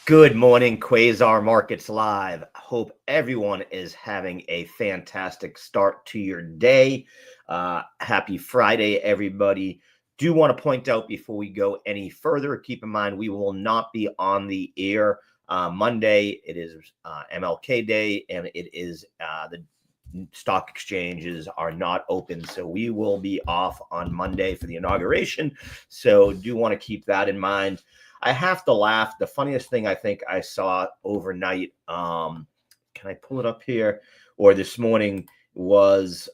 Good morning, Quasar Markets Live. Hope everyone is having a fantastic start to your day. Happy Friday, everybody. Do want to point out before we go any further, keep in mind we will not be on the air Monday. It is MLK Day, and it is the stock exchanges are not open. So we will be off on Monday for the inauguration. So do want to keep that in mind. I have to laugh. The funniest thing I think I saw overnight, can I pull it up here? Or this morning was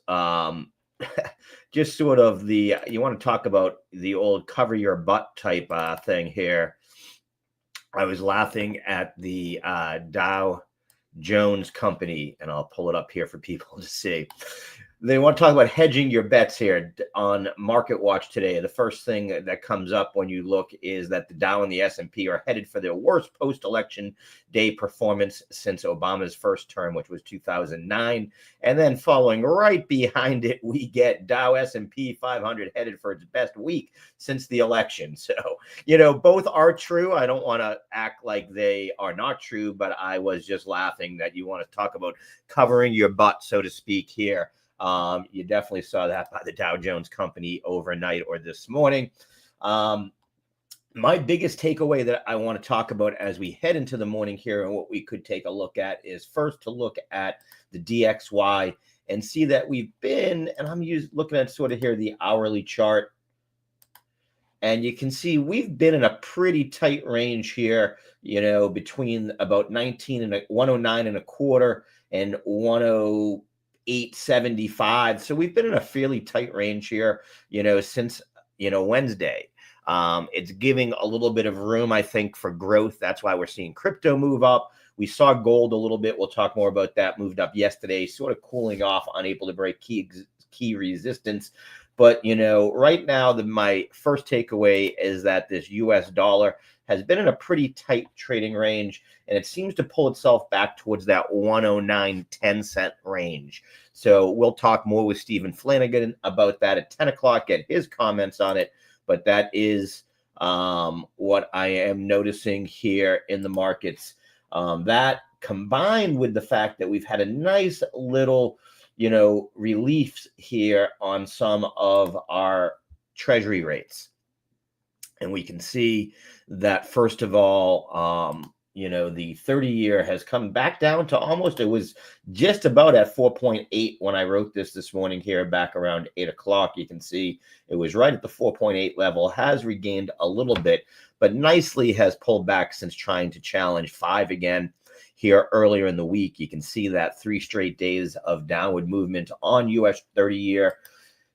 just sort of you want to talk about the old cover your butt type thing here. I was laughing at the Dow Jones Company, and I'll pull it up here for people to see. They want to talk about hedging your bets here on Market Watch today. The first thing that comes up when you look is that the Dow and the S&P are headed for their worst post-election day performance since Obama's first term, which was 2009. And then following right behind it, we get Dow S&P 500 headed for its best week since the election. So, both are true. I don't want to act like they are not true, but I was just laughing that you want to talk about covering your butt, so to speak, here. You definitely saw that by the Dow Jones Company overnight or this morning. My biggest takeaway that I want to talk about as we head into the morning here and what we could take a look at is first to look at the DXY and see that we've been, and I'm looking at sort of here the hourly chart. And you can see we've been in a pretty tight range here, between about 109 and a quarter and 108.75. So we've been in a fairly tight range here, since, Wednesday. It's giving a little bit of room, I think, for growth. That's why we're seeing crypto move up. We saw gold a little bit. We'll talk more about that. Moved up yesterday, sort of cooling off, unable to break key resistance. But, right now, my first takeaway is that this U.S. dollar has been in a pretty tight trading range, and it seems to pull itself back towards that 109.10 range. So we'll talk more with Stephen Flanagan about that at 10 o'clock, get his comments on it. But that is what I am noticing here in the markets. That combined with the fact that we've had a nice little reliefs here on some of our treasury rates. And we can see that, first of all, the 30-year has come back down to almost, it was just about at 4.8 when I wrote this morning here back around 8 o'clock. You can see it was right at the 4.8 level, has regained a little bit, but nicely has pulled back since trying to challenge 5 again. Here earlier in the week, you can see that 3 straight days of downward movement on US 30-year.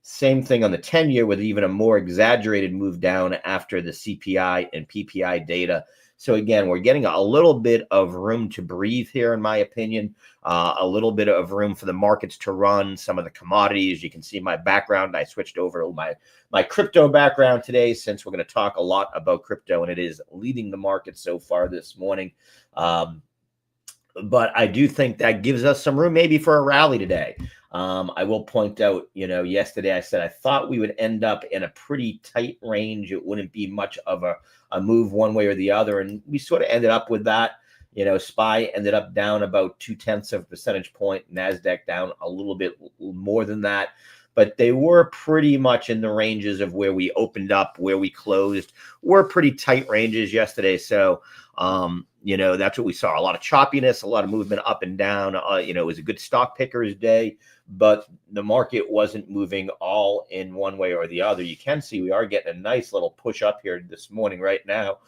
Same thing on the 10-year with even a more exaggerated move down after the CPI and PPI data. So again, we're getting a little bit of room to breathe here, in my opinion, a little bit of room for the markets to run. Some of the commodities, you can see my background. I switched over to my crypto background today, since we're going to talk a lot about crypto, and it is leading the market so far this morning. But I do think that gives us some room maybe for a rally today. I will point out, yesterday I said I thought we would end up in a pretty tight range. It wouldn't be much of a move one way or the other. And we sort of ended up with that. SPY ended up down about 0.2 of a percentage point. NASDAQ down a little bit more than that. But they were pretty much in the ranges of where we opened up, where we closed. Were pretty tight ranges yesterday. So, that's what we saw. A lot of choppiness, a lot of movement up and down. It was a good stock pickers day, but the market wasn't moving all in one way or the other. You can see we are getting a nice little push up here this morning right now,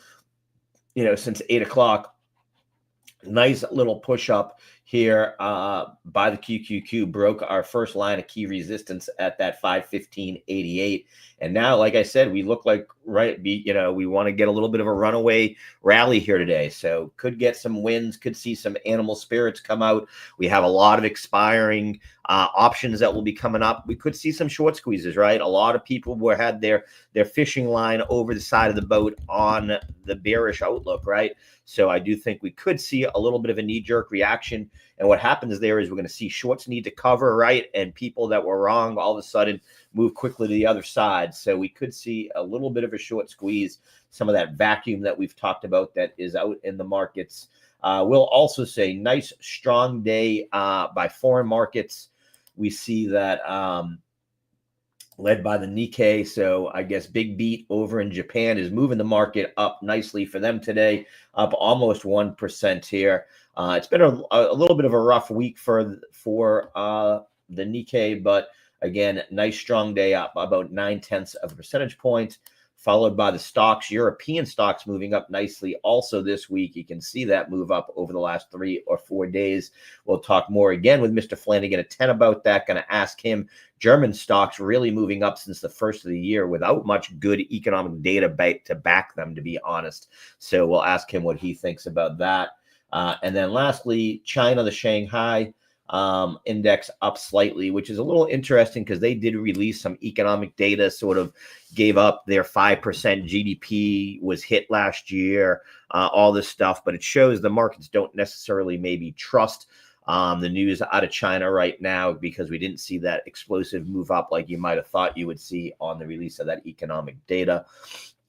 since 8 o'clock. Nice little push up here by the QQQ, broke our first line of key resistance at that 515.88. And now, like I said, we look like we want to get a little bit of a runaway rally here today. So could get some wins, could see some animal spirits come out. We have a lot of expiring options that will be coming up. We could see some short squeezes, right? A lot of people had their fishing line over the side of the boat on the bearish outlook, right? So I do think we could see a little bit of a knee-jerk reaction And what happens there is we're going to see shorts need to cover, right? And people that were wrong all of a sudden move quickly to the other side. So we could see a little bit of a short squeeze, some of that vacuum that we've talked about that is out in the markets. We'll also say nice, strong day by foreign markets. We see that led by the Nikkei. So I guess big beat over in Japan is moving the market up nicely for them today, up almost 1% here. It's been a little bit of a rough week for the Nikkei, but again, nice strong day, up about 0.9 of a percentage point, followed by the stocks, European stocks moving up nicely also this week. You can see that move up over the last 3 or 4 days. We'll talk more again with Mr. Flanagan at 10 about that. Going to ask him, German stocks really moving up since the first of the year without much good economic data to back them, to be honest. So we'll ask him what he thinks about that. And then lastly, China, the Shanghai index up slightly, which is a little interesting because they did release some economic data, sort of gave up their 5% GDP was hit last year, all this stuff, but it shows the markets don't necessarily maybe trust the news out of China right now, because we didn't see that explosive move up like you might have thought you would see on the release of that economic data.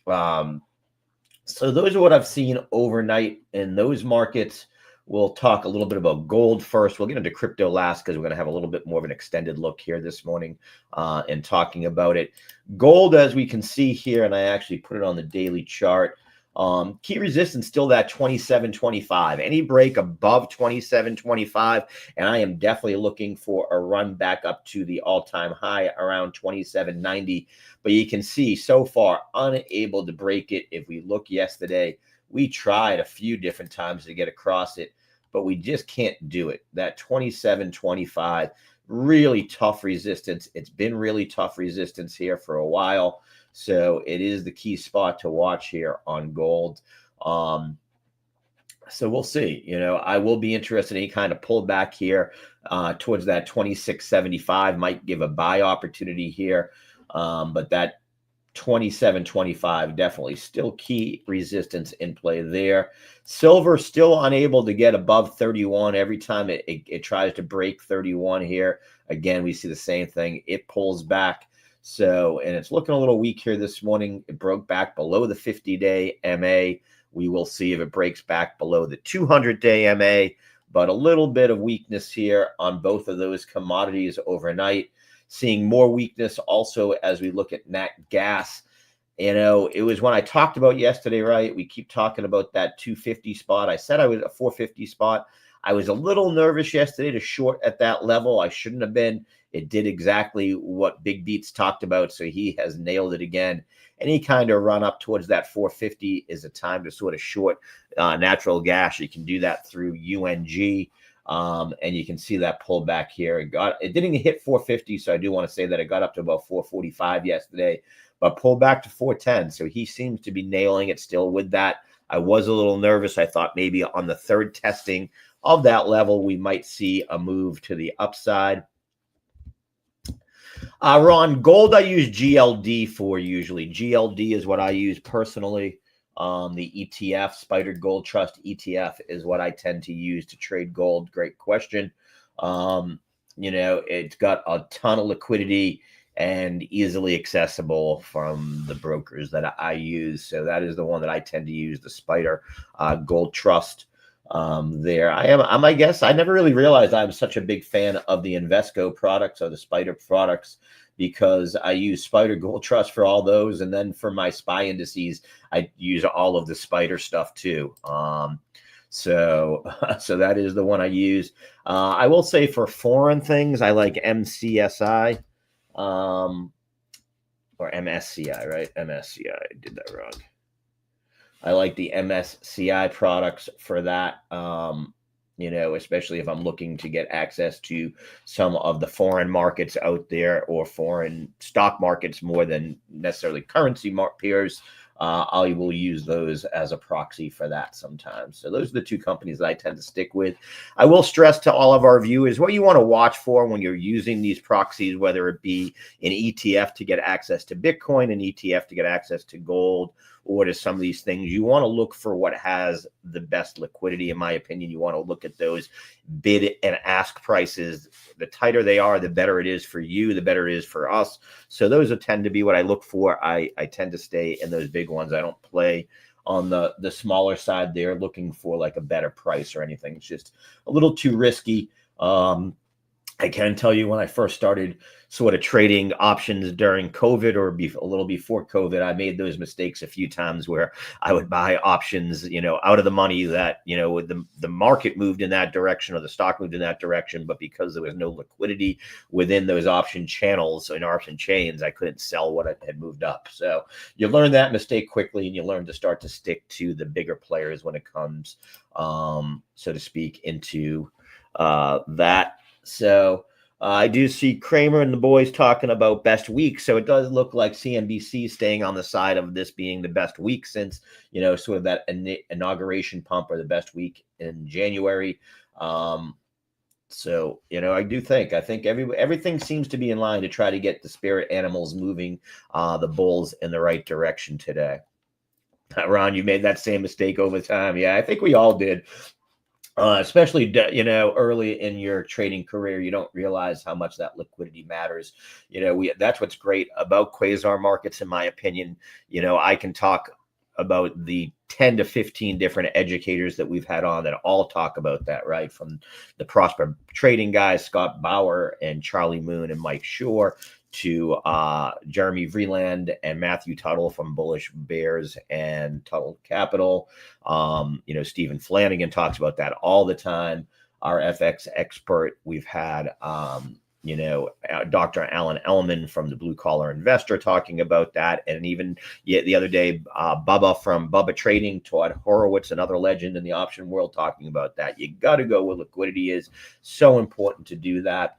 So those are what I've seen overnight in those markets. We'll talk a little bit about gold first. We'll get into crypto last because we're going to have a little bit more of an extended look here this morning and talking about it. Gold, as we can see here, and I actually put it on the daily chart, key resistance still that 27.25. Any break above 27.25, and I am definitely looking for a run back up to the all-time high around 27.90. But you can see so far unable to break it. If we look yesterday, we tried a few different times to get across it, but we just can't do it. That 27.25, really tough resistance. It's been really tough resistance here for a while. So it is the key spot to watch here on gold. So we'll see. You know, I will be interested in any kind of pullback here towards that 26.75 might give a buy opportunity here. But that 27.25 definitely still key resistance in play there. Silver still unable to get above 31. Every time it tries to break 31 here, again, we see the same thing. It pulls back. So, and it's looking a little weak here this morning. It broke back below the 50-day MA. We will see if it breaks back below the 200-day MA, but a little bit of weakness here on both of those commodities overnight. Seeing more weakness also as we look at nat gas. You know, it was when I talked about yesterday, right? We keep talking about that 250 spot. I said I was a 450 spot. I was a little nervous yesterday to short at that level. I shouldn't have been. It did exactly what Big Beats talked about, so he has nailed it again. Any kind of run up towards that 450 is a time to sort of short natural gas. You can do that through UNG. And you can see that pullback here. It didn't hit 450, so I do want to say that it got up to about 445 yesterday, but pulled back to 410. So he seems to be nailing it still with that. I was a little nervous. I thought maybe on the third testing of that level, we might see a move to the upside. Ron, gold I use GLD for usually. GLD is what I use personally. The ETF, Spider Gold Trust ETF, is what I tend to use to trade gold. Great question. You know, it's got a ton of liquidity and easily accessible from the brokers that I use. So that is the one that I tend to use, the Spider Gold Trust. There I guess I never really realized I'm such a big fan of the Invesco products or the Spider products, because I use Spider Gold Trust for all those, and then for my SPY indices I use all of the Spider stuff too. So that is the one I use. I will say for foreign things I like MCSI or MSCI, right? MSCI, I did that wrong. I like the MSCI products for that, you know, especially if I'm looking to get access to some of the foreign markets out there, or foreign stock markets more than necessarily currency pairs. I will use those as a proxy for that sometimes. So those are the two companies that I tend to stick with. I will stress to all of our viewers what you want to watch for when you're using these proxies, whether it be an ETF to get access to Bitcoin, an ETF to get access to gold, order some of these things, you want to look for what has the best liquidity. In my opinion, you want to look at those bid and ask prices. The tighter they are, the better it is for you, the better it is for us. So those tend to be what I look for. I tend to stay in those big ones. I don't play on the smaller side there looking for like a better price or anything. It's just a little too risky. I can tell you when I first started sort of trading options during COVID or a little before COVID, I made those mistakes a few times where I would buy options, out of the money that, the market moved in that direction or the stock moved in that direction. But because there was no liquidity within those option channels and option chains, I couldn't sell what had moved up. So you learn that mistake quickly, and you learn to start to stick to the bigger players when it comes, so to speak, into that. So I do see Kramer and the boys talking about best week. So it does look like CNBC staying on the side of this being the best week since, sort of that inauguration pump or the best week in January. So, I think everything seems to be in line to try to get the spirit animals moving, the bulls in the right direction today. Ron, you made that same mistake over time. Yeah, I think we all did. Especially, early in your trading career, you don't realize how much that liquidity matters. That's what's great about Quasar markets, in my opinion. I can talk about the 10 to 15 different educators that we've had on that all talk about that, right? From the Prosper Trading guys, Scott Bauer and Charlie Moon and Mike Shore, to Jeremy Vreeland and Matthew Tuttle from Bullish Bears and Tuttle Capital. Stephen Flanagan talks about that all the time. Our FX expert, we've had, Dr. Alan Ellman from the Blue Collar Investor talking about that. And even the other day, Bubba from Bubba Trading, Todd Horowitz, another legend in the option world, talking about that. You got to go where liquidity is. So important to do that.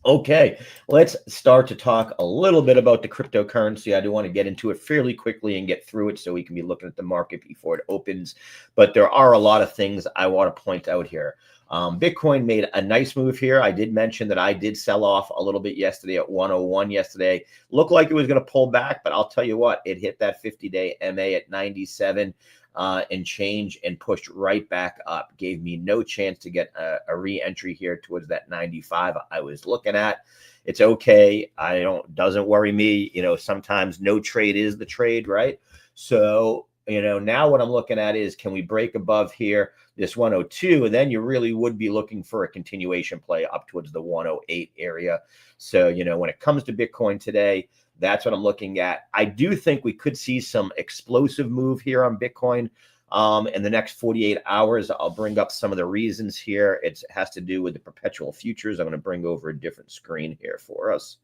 Okay, let's start to talk a little bit about the cryptocurrency. I do want to get into it fairly quickly and get through it so we can be looking at the market before it opens. But there are a lot of things I want to point out here. Bitcoin made a nice move here. I did mention that I did sell off a little bit yesterday at 101 yesterday. Looked like it was going to pull back, but I'll tell you what, it hit that 50-day MA at 97 and change and pushed right back up. Gave me no chance to get a re-entry here towards that 95 I was looking at. It's okay. Doesn't worry me. Sometimes no trade is the trade, right? So, now what I'm looking at is, can we break above here, this 102? And then you really would be looking for a continuation play up towards the 108 area. So, when it comes to Bitcoin today, that's what I'm looking at. I do think we could see some explosive move here on Bitcoin in the next 48 hours. I'll bring up some of the reasons here. It has to do with the perpetual futures. I'm going to bring over a different screen here for us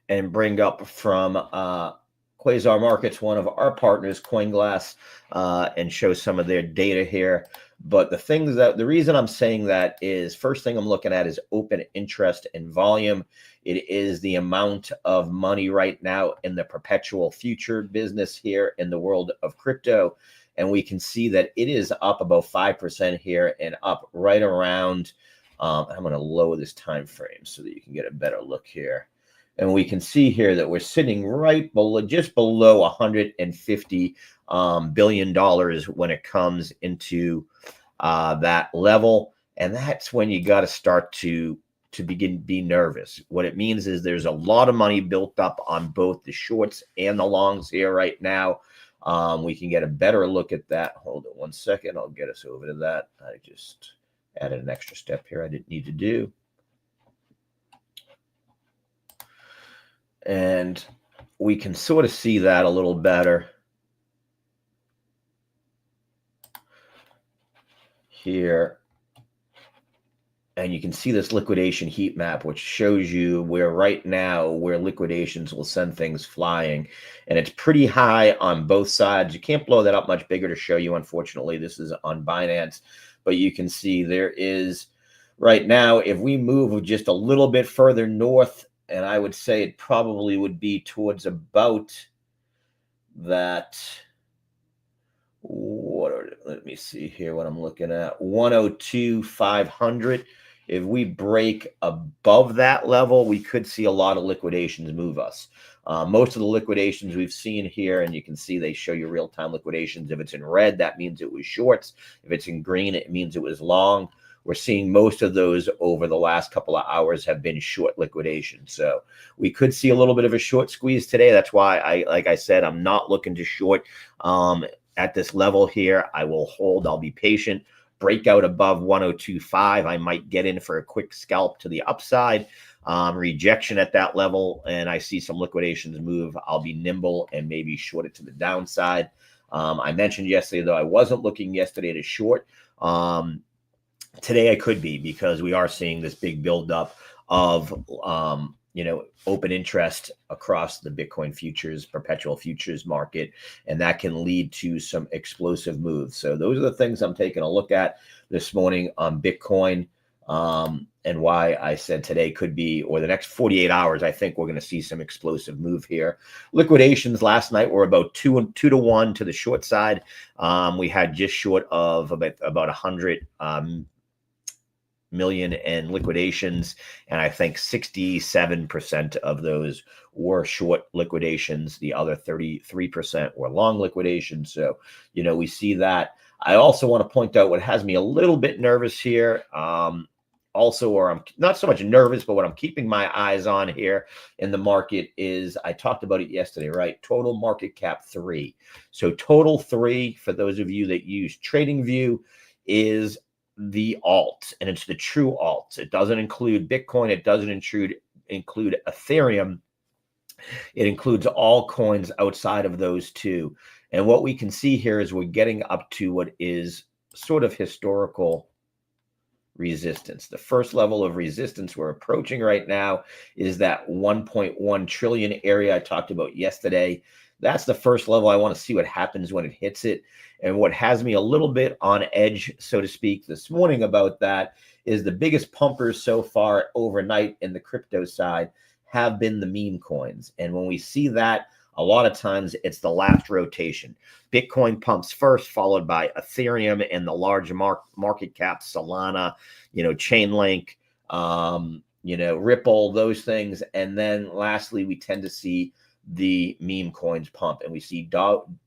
and bring up from Quasar Markets, one of our partners, CoinGlass, and show some of their data here. But the reason I'm saying that is, first thing I'm looking at is open interest and volume. It is the amount of money right now in the perpetual future business here in the world of crypto. And we can see that it is up about 5% here and up right around, I'm going to lower this time frame so that you can get a better look here. And we can see here that we're sitting right below, just below $150 billion when it comes into that level. And that's when you got to start to be nervous. What it means is there's a lot of money built up on both the shorts and the longs here right now. We can get a better look at that. Hold on one second. I'll get us over to that. I just added an extra step here I didn't need to do. And we can sort of see that a little better here. And you can see this liquidation heat map, which shows you where liquidations will send things flying. And it's pretty high on both sides. You can't blow that up much bigger to show you. Unfortunately, this is on Binance. But you can see there is right now, if we move just a little bit further north, and I would say it probably would be towards about that. Let me see here what I'm looking at. 102,500 If we break above that level, we could see a lot of liquidations move us. Most of the liquidations we've seen here, and you can see they show you real-time liquidations. If it's in red, that means it was shorts. If it's in green, it means it was long. We're seeing most of those over the last couple of hours have been short liquidation. So we could see a little bit of a short squeeze today. That's why like I said, I'm not looking to short at this level here. I will hold. I'll be patient. Breakout above 102.5. I might get in for a quick scalp to the upside. Rejection at that level, and I see some liquidations move. I'll be nimble and maybe short it to the downside. I mentioned yesterday, though, I wasn't looking yesterday to short. Today I could be, because we are seeing this big buildup of open interest across the Bitcoin futures, perpetual futures market, and that can lead to some explosive moves. So those are the things I'm taking a look at this morning on Bitcoin, and why I said today could be, or the next 48 hours, I think we're going to see some explosive move here. Liquidations last night were about 2 to 1 to the short side. We had just short of about 100 million in liquidations, and I think 67% of those were short liquidations. The other 33% were long liquidations. So, we see that. I also want to point out what has me a little bit nervous here. Or I'm not so much nervous, but what I'm keeping my eyes on here in the market is, I talked about it yesterday, right? Total market cap 3. So total 3, for those of you that use TradingView, is the alt, and it's the true alts. It doesn't include Bitcoin. It doesn't include Ethereum. It includes all coins outside of those two. And what we can see here is we're getting up to what is sort of historical resistance. The first level of resistance we're approaching right now is that 1.1 trillion area I talked about yesterday. That's the first level. I want to see what happens when it hits it. And what has me a little bit on edge, so to speak, this morning about that is the biggest pumpers so far overnight in the crypto side have been the meme coins. And when we see that, a lot of times it's the last rotation. Bitcoin pumps first, followed by Ethereum and the large market cap, Solana, Chainlink, Ripple, those things. And then lastly, we tend to see the meme coins pump, and we see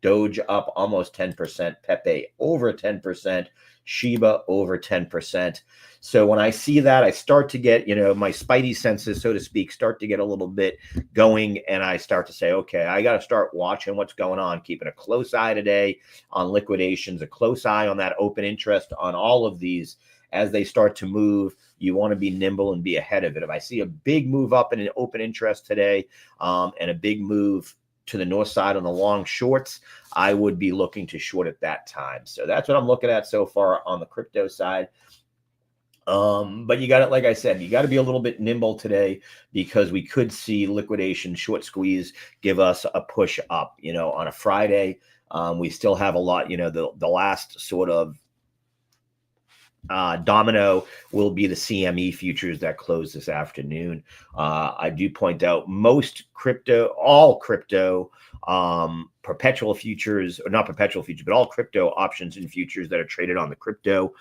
Doge up almost 10%, Pepe over 10%, Shiba over 10%. So when I see that, I start to get, my spidey senses, so to speak, start to get a little bit going, and I start to say, okay, I got to start watching what's going on, keeping a close eye today on liquidations, a close eye on that open interest on all of these. As they start to move, you want to be nimble and be ahead of it. If I see a big move up in an open interest today, and a big move to the north side on the long shorts, I would be looking to short at that time. So that's what I'm looking at so far on the crypto side. But you got it, like I said, you got to be a little bit nimble today, because we could see liquidation, short squeeze, give us a push up. On a Friday, we still have a lot. The last sort of domino will be the CME futures that close this afternoon. I do point out all crypto, perpetual futures, or not perpetual futures, but all crypto options and futures that are traded on the crypto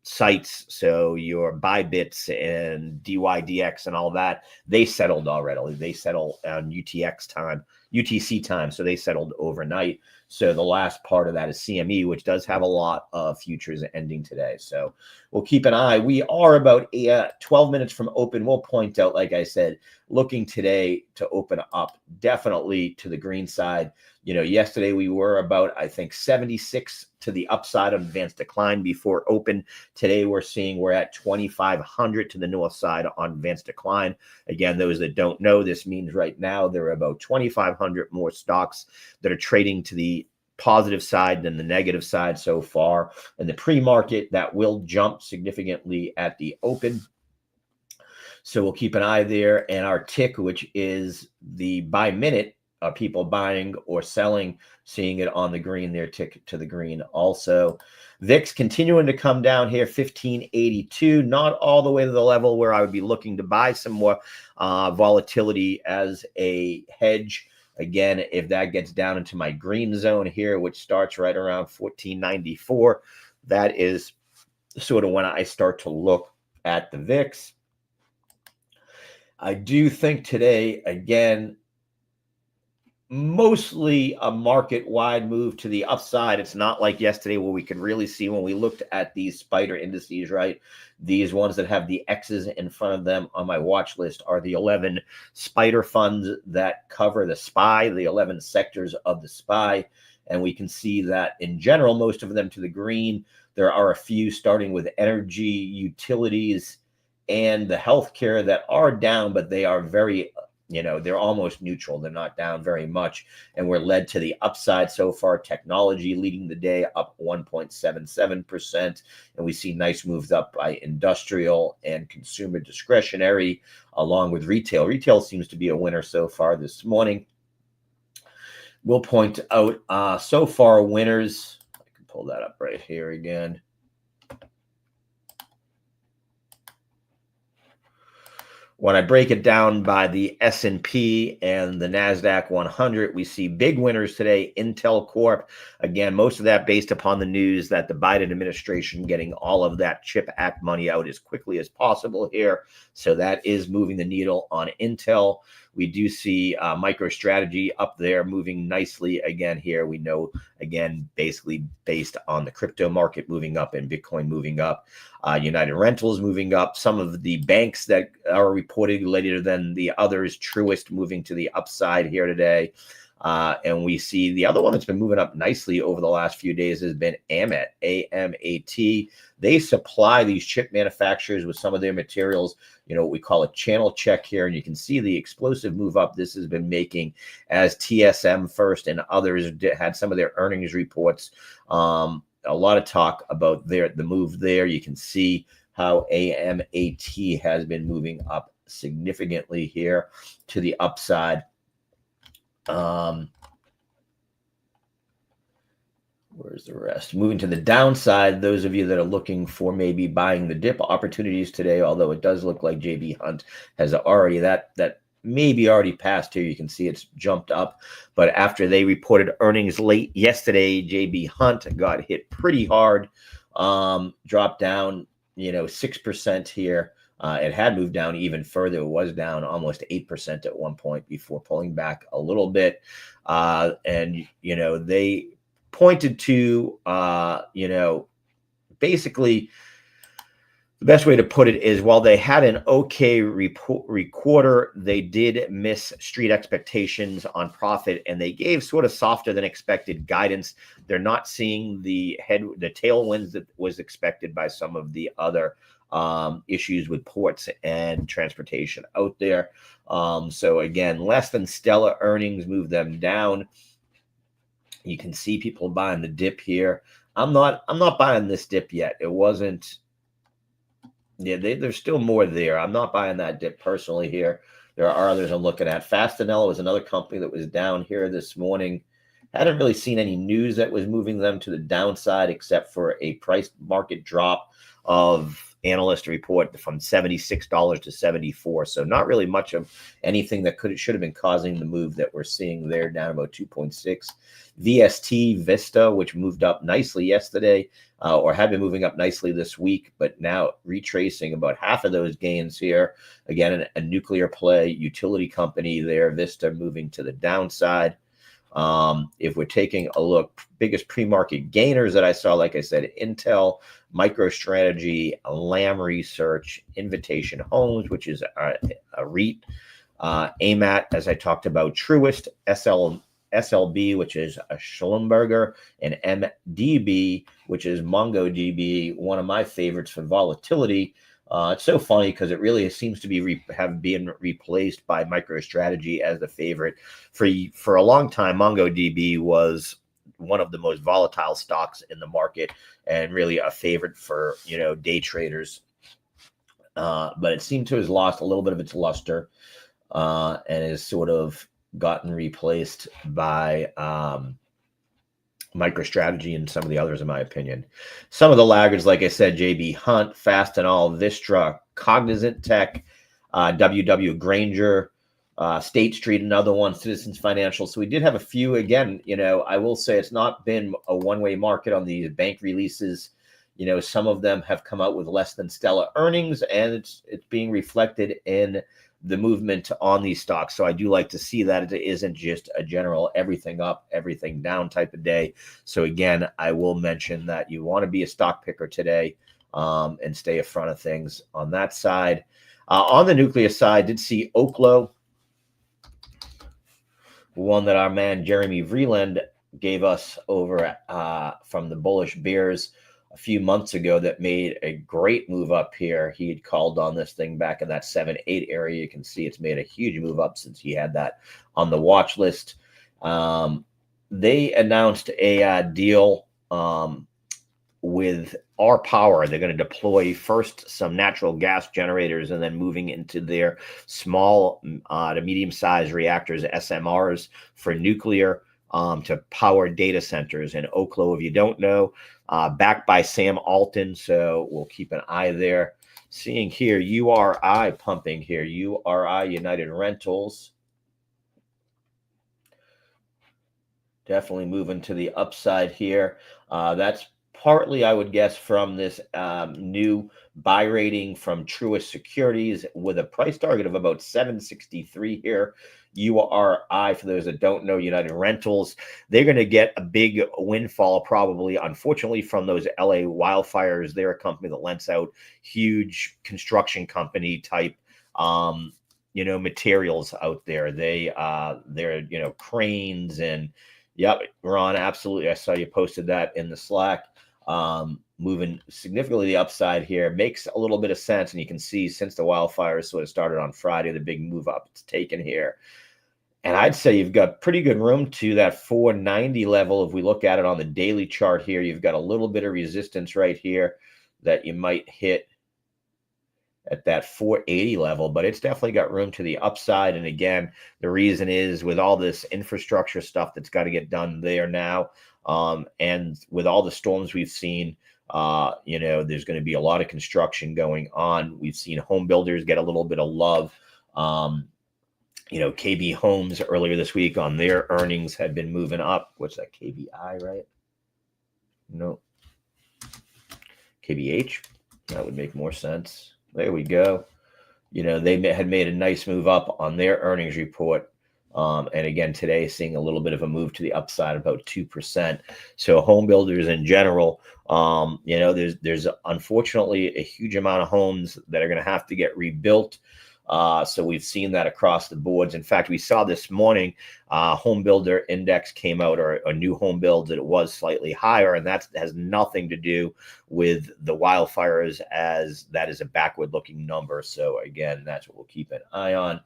sites. So your Bybits and DYDX and all that, they settled already. They settle on UTC time. So they settled overnight. So the last part of that is CME, which does have a lot of futures ending today. So we'll keep an eye. We are about 12 minutes from open. We'll point out, like I said, looking today to open up definitely to the green side. Yesterday we were about, I think, 76 to the upside of advanced decline before open. Today we're at 2,500 to the north side on advanced decline. Again, those that don't know, this means right now there are about 2,500 more stocks that are trading to the positive side than the negative side so far. In the pre-market, that will jump significantly at the open. So we'll keep an eye there. And our tick, which is the by minute, people buying or selling, seeing it on the green there, tick to the green also. VIX continuing to come down here, 1582, not all the way to the level where I would be looking to buy some more volatility as a hedge. Again, if that gets down into my green zone here, which starts right around 1494, that is sort of when I start to look at the VIX. I do think today, again, mostly a market-wide move to the upside. It's not like yesterday where we could really see when we looked at these spider indices, right? These ones that have the X's in front of them on my watch list are the 11 spider funds that cover the SPY, the 11 sectors of the SPY. And we can see that in general, most of them to the green. There are a few starting with energy, utilities, and the healthcare that are down, but they are very, they're almost neutral. They're not down very much. And we're led to the upside so far. Technology leading the day up 1.77%. And we see nice moves up by industrial and consumer discretionary, along with retail. Retail seems to be a winner so far this morning. We'll point out so far winners. I can pull that up right here again. When I break it down by the S&P and the NASDAQ 100, we see big winners today. Intel Corp, again, most of that based upon the news that the Biden administration getting all of that CHIP Act money out as quickly as possible here. So that is moving the needle on Intel. We do see MicroStrategy up there moving nicely again here. We know, again, basically based on the crypto market moving up and Bitcoin moving up. United Rentals moving up. Some of the banks that are reported later than the others, Truist moving to the upside here today. And we see the other one that's been moving up nicely over the last few days has been AMAT, A-M-A-T. They supply these chip manufacturers with some of their materials, what we call a channel check here. And you can see the explosive move up this has been making as TSM first and others had some of their earnings reports. A lot of talk about the move there. You can see how AMAT has been moving up significantly here to the upside. Where's the rest? Moving to the downside, those of you that are looking for maybe buying the dip opportunities today, although it does look like JB Hunt has already, that maybe already passed here. You can see it's jumped up. But after they reported earnings late yesterday, JB Hunt got hit pretty hard, dropped down, 6% here. It had moved down even further. It was down almost 8% at one point before pulling back a little bit. And they pointed to, basically, the best way to put it is while they had an okay quarter, they did miss street expectations on profit, and they gave sort of softer than expected guidance. They're not seeing the tailwinds that was expected by some of the other issues with ports and transportation out there. So again, less than stellar earnings move them down. You can see people buying the dip here. I'm not buying this dip yet. It wasn't. Yeah, there's still more there. I'm not buying that dip personally here. There are others I'm looking at. Fastenal was another company that was down here this morning. Hadn't really seen any news that was moving them to the downside except for a price market drop of analyst report from $76 to $74. So not really much of anything that should have been causing the move that we're seeing there, down about 2.6. VST Vista, which moved up nicely yesterday, or had been moving up nicely this week, but now retracing about half of those gains here. Again, a nuclear play utility company there, Vista moving to the downside. If we're taking a look, biggest pre-market gainers that I saw, like I said, Intel, MicroStrategy, Lam Research, Invitation Homes, which is a REIT, AMAT, as I talked about, Truist, SLB, which is a Schlumberger, and MDB, which is MongoDB, one of my favorites for volatility. It's so funny because it really seems to be have been replaced by MicroStrategy as the favorite. For a long time, MongoDB was one of the most volatile stocks in the market and really a favorite for day traders. But it seemed to have lost a little bit of its luster and is sort of gotten replaced by MicroStrategy and some of the others, in my opinion. Some of the laggards, like I said, JB Hunt, Fastenal, Vistra, Cognizant Tech, WW Granger, State Street, another one, Citizens Financial. So we did have a few. Again, I will say it's not been a one-way market on these bank releases. Some of them have come out with less than stellar earnings, and it's being reflected in the movement on these stocks. So I do like to see that it isn't just a general everything up, everything down type of day. So again, I will mention that you want to be a stock picker today, and stay in front of things on that side. On the nuclear side, did see Oklo, one that our man Jeremy Vreeland gave us over from the Bullish Bears a few months ago, that made a great move up here. He had called on this thing back in that 7-8 area. You can see it's made a huge move up since he had that on the watch list. They announced a deal with R Power. They're going to deploy first some natural gas generators, and then moving into their small to medium-sized reactors, SMRs, for nuclear, to power data centers. And Oklo, if you don't know, backed by Sam Altman, so we'll keep an eye there. Seeing here, URI pumping here, URI, United Rentals. Definitely moving to the upside here. That's partly, I would guess, from this new buy rating from Truist Securities with a price target of about 763 here. URI, for those that don't know, United Rentals, they're going to get a big windfall probably, unfortunately, from those LA wildfires. They're a company that lends out huge construction company type materials out there. They're cranes and yep, Ron, absolutely. I saw you posted that in the Slack. Moving significantly the upside here makes a little bit of sense. And you can see since the wildfires sort of started on Friday, the big move up it's taken here. And I'd say you've got pretty good room to that 490 level. If we look at it on the daily chart here, you've got a little bit of resistance right here that you might hit at that 480 level, but it's definitely got room to the upside. And again, the reason is with all this infrastructure stuff that's got to get done there now, and with all the storms we've seen, there's going to be a lot of construction going on. We've seen home builders get a little bit of love. KB Homes earlier this week on their earnings had been moving up. What's that, KBI, right? No. KBH? That would make more sense. There we go. They had made a nice move up on their earnings report. And again, today, seeing a little bit of a move to the upside, about 2%. So home builders in general, there's unfortunately a huge amount of homes that are going to have to get rebuilt. So we've seen that across the boards. In fact, we saw this morning, home builder index came out, or a new home builds, that it was slightly higher. And that has nothing to do with the wildfires, as that is a backward looking number. So again, that's what we'll keep an eye on.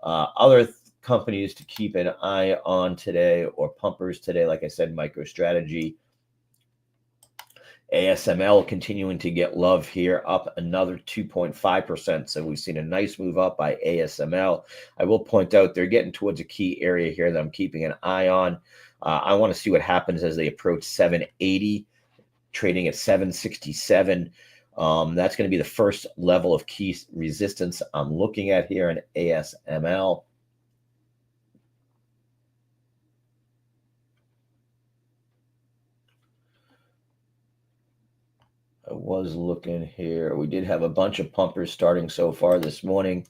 Other companies to keep an eye on today, or pumpers today, like I said, MicroStrategy. ASML continuing to get love here, up another 2.5%. So we've seen a nice move up by ASML. I will point out they're getting towards a key area here that I'm keeping an eye on. I want to see what happens as they approach 780, trading at 767. That's going to be the first level of key resistance I'm looking at here in ASML. I was looking here. We did have a bunch of pumpers starting so far this morning.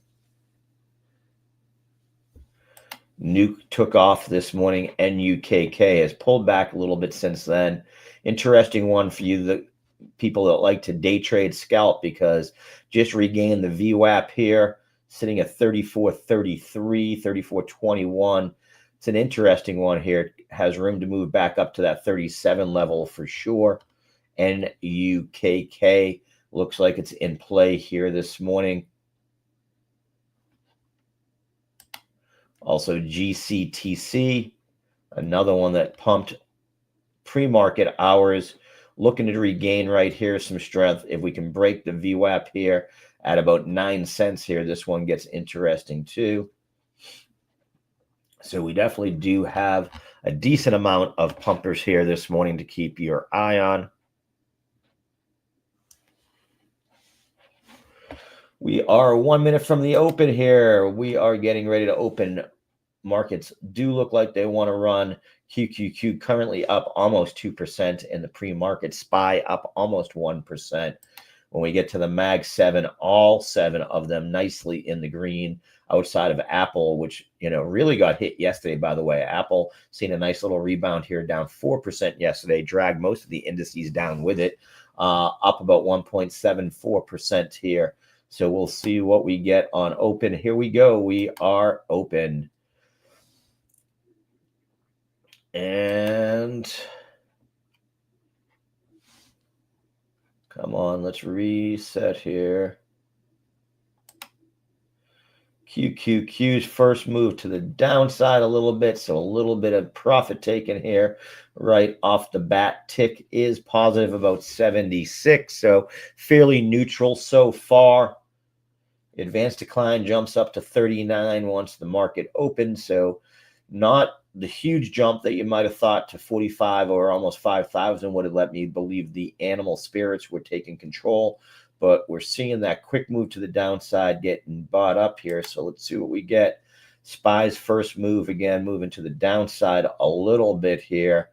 Nuke took off this morning. NUKK has pulled back a little bit since then. Interesting one for you, the people that like to day trade scalp, because just regained the VWAP here, sitting at 34.33, 34.21. It's an interesting one here. It has room to move back up to that 37 level for sure. NUKK looks like it's in play here this morning. Also GCTC, another one that pumped pre-market hours, looking to regain right here some strength. If we can break the VWAP here at about 9 cents here, this one gets interesting too. So we definitely do have a decent amount of pumpers here this morning to keep your eye on. We are 1 minute from the open here. We are getting ready to open. Markets do look like they want to run. QQQ currently up almost 2% in the pre-market. SPY up almost 1%. When we get to the Mag 7, all 7 of them nicely in the green, outside of Apple, which, really got hit yesterday, by the way. Apple seen a nice little rebound here, down 4% yesterday, dragged most of the indices down with it, up about 1.74% here. So we'll see what we get on open. Here we go. We are open. And come on, let's reset here. QQQ's first move to the downside a little bit, so a little bit of profit taken here right off the bat. Tick is positive about 76, so fairly neutral so far. Advanced decline jumps up to 39 once the market opens, so not the huge jump that you might have thought to 45 or almost 5,000 would have let me believe the animal spirits were taking control. But we're seeing that quick move to the downside getting bought up here. So let's see what we get. SPY's first move, again, moving to the downside a little bit here.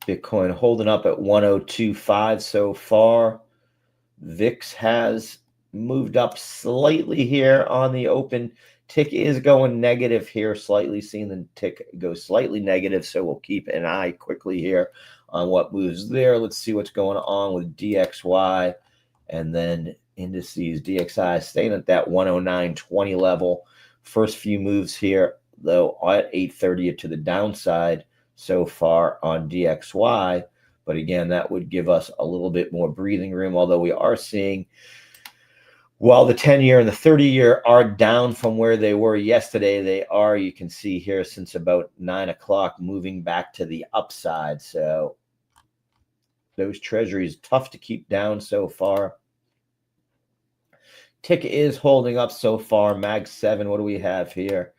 Bitcoin holding up at 1025 so far. VIX has moved up slightly here on the open. Tick is going negative here, slightly seeing the tick go slightly negative, so we'll keep an eye quickly here on what moves there. Let's see what's going on with DXY and then indices. DXI staying at that 109.20 level. First few moves here, though, at 830 to the downside so far on DXY. But again, that would give us a little bit more breathing room, although we are seeing, while the 10-year and the 30-year are down from where they were yesterday, they are, you can see here, since about 9 o'clock, moving back to the upside. So those treasuries, tough to keep down so far. Tick is holding up so far. Mag 7, what do we have here?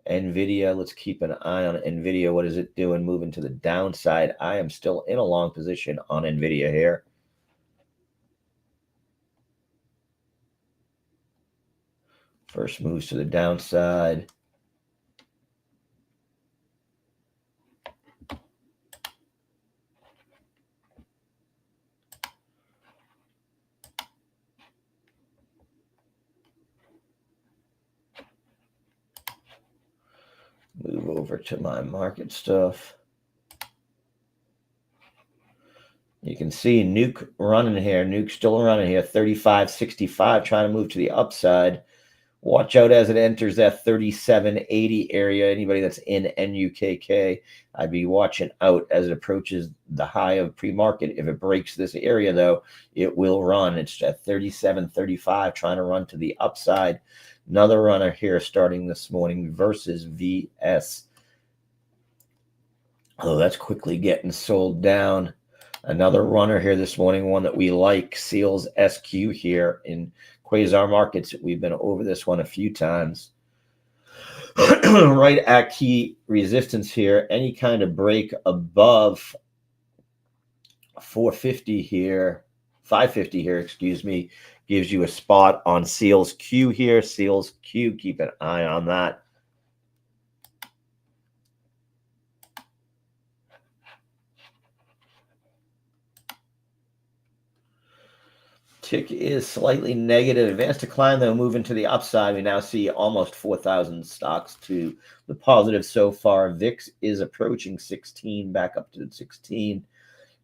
NVIDIA, let's keep an eye on NVIDIA. What is it doing? Moving to the downside. I am still in a long position on NVIDIA here. First moves to the downside. Move over to my market stuff. You can see Nuke running here. Nuke still running here. 35.65, trying to move to the upside. Watch out as it enters that 37.80 area. Anybody that's in NUKK, I'd be watching out as it approaches the high of pre-market. If it breaks this area, though, it will run. It's at 37.35, trying to run to the upside. Another runner here starting this morning versus VS. Oh, that's quickly getting sold down. Another runner here this morning, one that we like, Seals SQ here in Quasar Markets. We've been over this one a few times. Right at key resistance here. Any kind of break above 450 here, 550 here, excuse me, gives you a spot on Seals Q here. Seals Q, keep an eye on that. Tick is slightly negative. Advanced decline, though, moving to the upside. We now see almost 4,000 stocks to the positive so far. VIX is approaching 16, back up to 16.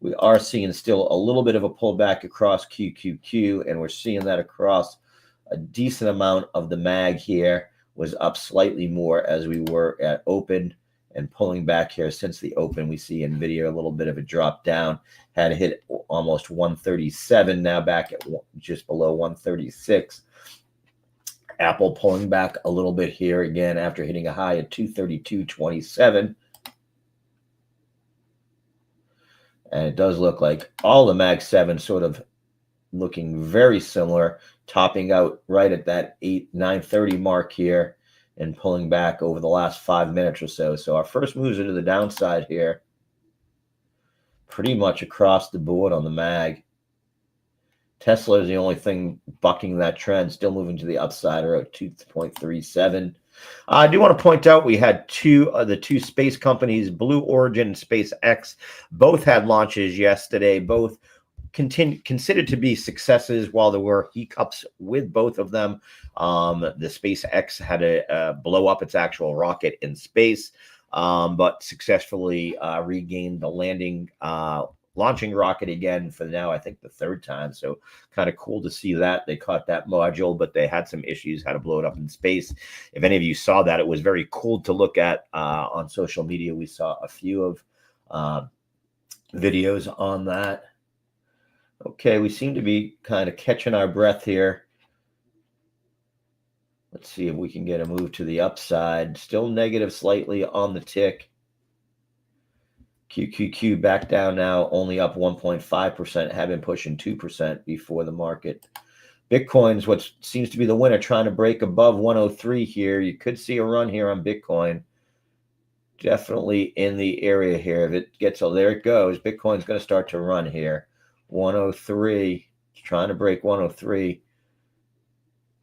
We are seeing still a little bit of a pullback across QQQ, and we're seeing that across a decent amount of the mag here. Was up slightly more as we were at open, and pulling back here since the open. We see NVIDIA a little bit of a drop down. Had hit almost 137, now back at just below 136. Apple pulling back a little bit here again after hitting a high at 232.27. And it does look like all the Mag 7 sort of looking very similar, topping out right at that 930 mark here and pulling back over the last 5 minutes or so. So our first moves are to the downside here, pretty much across the board on the mag. Tesla is the only thing bucking that trend, still moving to the upside, or at 2.37. I do want to point out we had the two space companies, Blue Origin and SpaceX, both had launches yesterday. Both considered to be successes, while there were hiccups with both of them. The SpaceX had to blow up its actual rocket in space, but successfully regained the launching rocket again for now, I think the third time. So kind of cool to see that. They caught that module, but they had some issues how to blow it up in space. If any of you saw that, it was very cool to look at on social media. We saw a few of videos on that. Okay, we seem to be kind of catching our breath here. Let's see if we can get a move to the upside. Still negative slightly on the tick. QQQ back down now, only up 1.5%, had been pushing 2% before the market. Bitcoin's what seems to be the winner, trying to break above 103 here. You could see a run here on Bitcoin. Definitely in the area here. If it gets, oh, there it goes. Bitcoin's going to start to run here. 103, trying to break 103.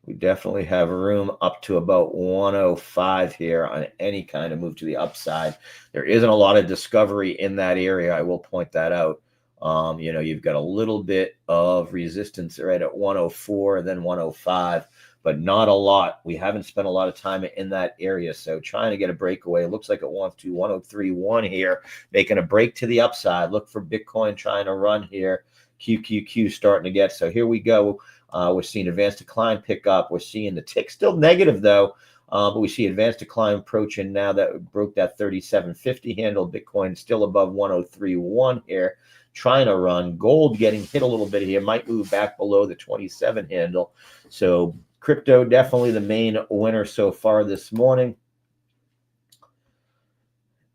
We definitely have room up to about 105 here on any kind of move to the upside. There isn't a lot of discovery in that area. I will point that out. You've got a little bit of resistance right at 104 and then 105, but not a lot. We haven't spent a lot of time in that area. So trying to get a breakaway. It looks like it wants to 103.1 here, making a break to the upside. Look for Bitcoin trying to run here. QQQ starting to get. So here we go. We're seeing advanced decline pick up. We're seeing the tick still negative though, but we see advanced decline approaching now that broke that 3750 handle. Bitcoin still above 103.1 here, trying to run. Gold getting hit a little bit here, might move back below the 27 handle. So crypto definitely the main winner so far this morning.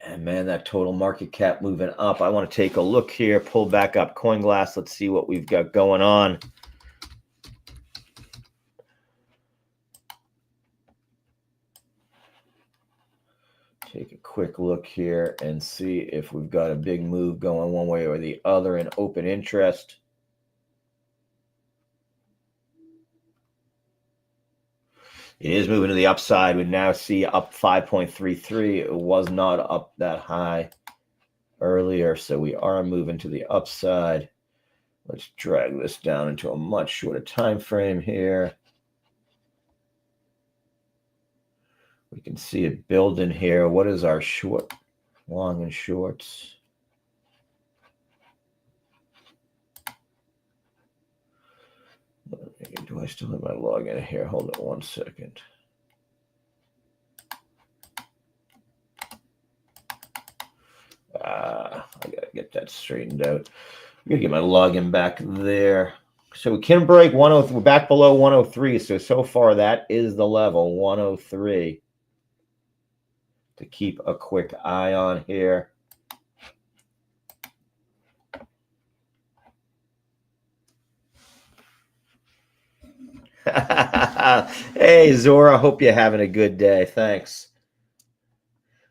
And man, that total market cap moving up. I want to take a look here, pull back up CoinGlass. Let's see what we've got going on. Take a quick look here and see if we've got a big move going one way or the other in open interest. It is moving to the upside. We now see up 5.33. It was not up that high earlier, so we are moving to the upside. Let's drag this down into a much shorter time frame here. We can see it building here. What is our short, long and shorts? Do I still have my login here? Hold on one second. I gotta get that straightened out. I'm gonna get my login back there. So we can break 103. We're back below 103. So far that is the level 103 to keep a quick eye on here. Hey, Zora, hope you're having a good day. Thanks.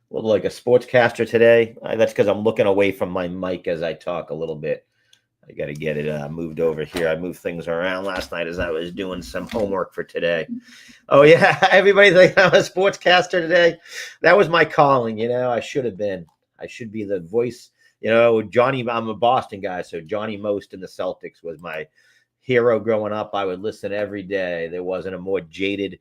Look like a sportscaster today. That's because I'm looking away from my mic as I talk a little bit. I got to get it moved over here. I moved things around last night as I was doing some homework for today. Oh, yeah. Everybody thinks I'm a sportscaster today. That was my calling. I should have been. I should be the voice. Johnny, I'm a Boston guy. So Johnny Most in the Celtics was my hero growing up. I would listen every day. There wasn't a more jaded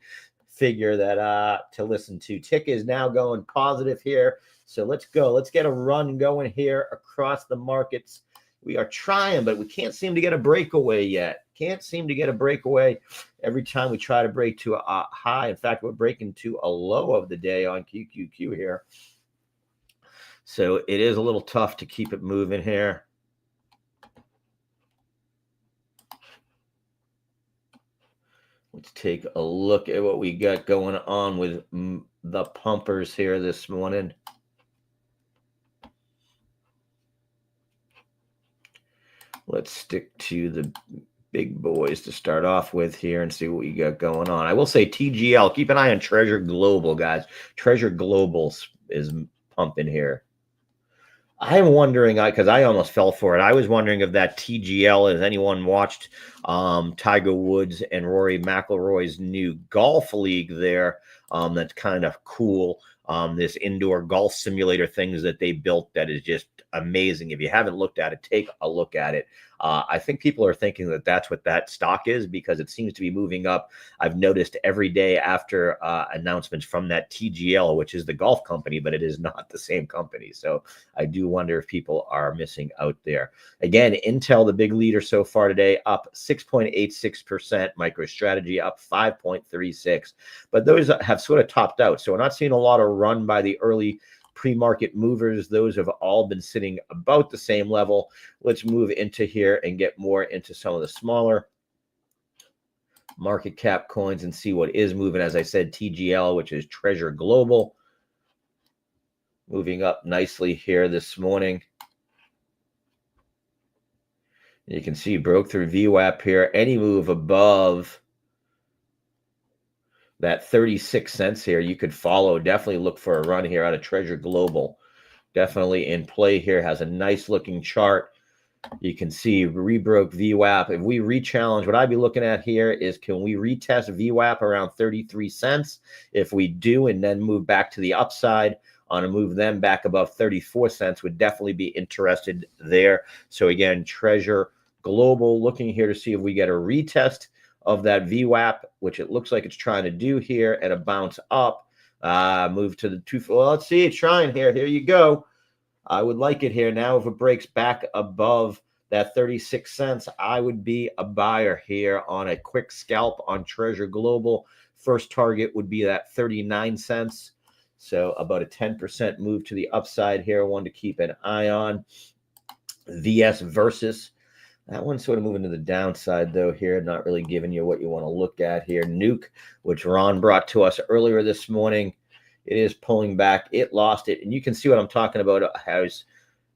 figure that to listen to. Tick is now going positive here. So let's go. Let's get a run going here across the markets. We are trying, but we can't seem to get a breakaway yet. Can't seem to get a breakaway every time we try to break to a high. In fact, we're breaking to a low of the day on QQQ here. So it is a little tough to keep it moving here. Let's take a look at what we got going on with the pumpers here this morning. Let's stick to the big boys to start off with here and see what we got going on. I will say TGL, keep an eye on Treasure Global, guys. Treasure Global is pumping here. I'm wondering, because I almost fell for it. I was wondering if that TGL, has anyone watched Tiger Woods and Rory McIlroy's new golf league there? That's kind of cool. This indoor golf simulator things that they built that is just amazing. If you haven't looked at it, take a look at it. I think people are thinking that that's what that stock is because it seems to be moving up. I've noticed every day after announcements from that TGL, which is the golf company, but it is not the same company. So I do wonder if people are missing out there. Again, Intel, the big leader so far today, up 6.86%. MicroStrategy up 5.36%. But those have sort of topped out. So we're not seeing a lot of run by the early pre-market movers. Those have all been sitting about the same level. Let's move into here and get more into some of the smaller market cap coins and see what is moving. As I said, TGL, which is Treasure Global, moving up nicely here this morning. You can see broke through VWAP here. Any move above that 36 cents here, you could follow. Definitely look for a run here out of Treasure Global. Definitely in play here. Has a nice looking chart. You can see rebroke VWAP. If we re-challenge, what I'd be looking at here is, can we retest VWAP around 33 cents? If we do, and then move back to the upside on a move then back above 34 cents, would definitely be interested there. So again, Treasure Global looking here to see if we get a retest of that VWAP, which it looks like it's trying to do here, and a bounce up. Move to the two. Well, let's see. It's trying here. Here you go. I would like it here. Now, if it breaks back above that 36 cents, I would be a buyer here on a quick scalp on Treasure Global. First target would be that 39 cents. So about a 10% move to the upside here. One to keep an eye on. VS Versus. That one's sort of moving to the downside, though, here. Not really giving you what you want to look at here. Nuke, which Ron brought to us earlier this morning. It is pulling back. It lost it. And you can see what I'm talking about.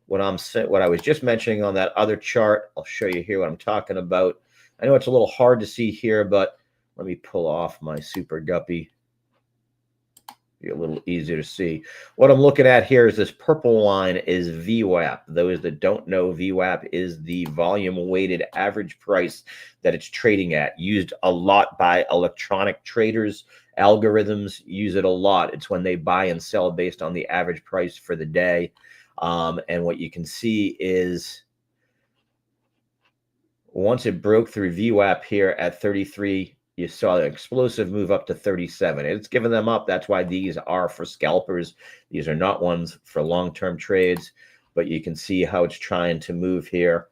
What I was just mentioning on that other chart. I'll show you here what I'm talking about. I know it's a little hard to see here, but let me pull off my Super Guppy. Be a little easier to see. What I'm looking at here is this purple line is VWAP. Those that don't know, VWAP is the volume weighted average price that it's trading at. Used a lot by electronic traders. Algorithms use it a lot. It's when they buy and sell based on the average price for the day. And what you can see is once it broke through VWAP here at 33, you saw an explosive move up to 37. It's given them up. That's why these are for scalpers. These are not ones for long-term trades, but you can see how it's trying to move here.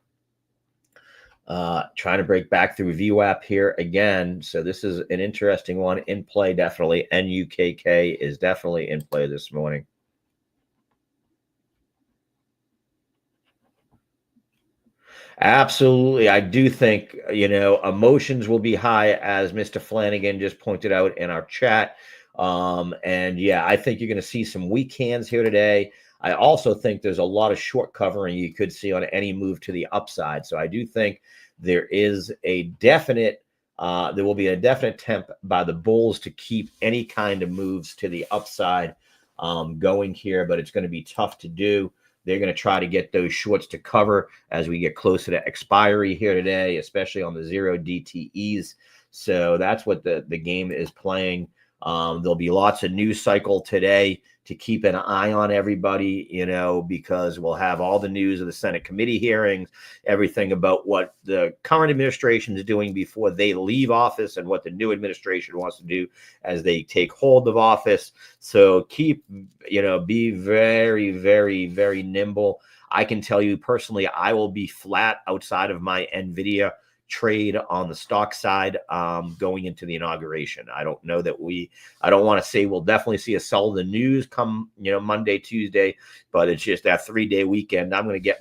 Trying to break back through VWAP here again. So this is an interesting one in play, definitely. NUKK is definitely in play this morning. Absolutely. I do think, emotions will be high, as Mr. Flanagan just pointed out in our chat. And yeah, I think you're going to see some weak hands here today. I also think there's a lot of short covering you could see on any move to the upside. So I do think there is a definite, there will be a definite attempt by the bulls to keep any kind of moves to the upside going here, but it's going to be tough to do. They're going to try to get those shorts to cover as we get closer to expiry here today, especially on the 0 DTEs. So that's what the game is playing. There'll be lots of news cycle today to keep an eye on everybody, because we'll have all the news of the Senate committee hearings, everything about what the current administration is doing before they leave office and what the new administration wants to do as they take hold of office. So keep, be very, very, very nimble. I can tell you personally, I will be flat outside of my NVIDIA trade on the stock side going into the inauguration. I don't know that I don't want to say we'll definitely see a sell the news come, Monday, Tuesday, but it's just that 3-day weekend. I'm going to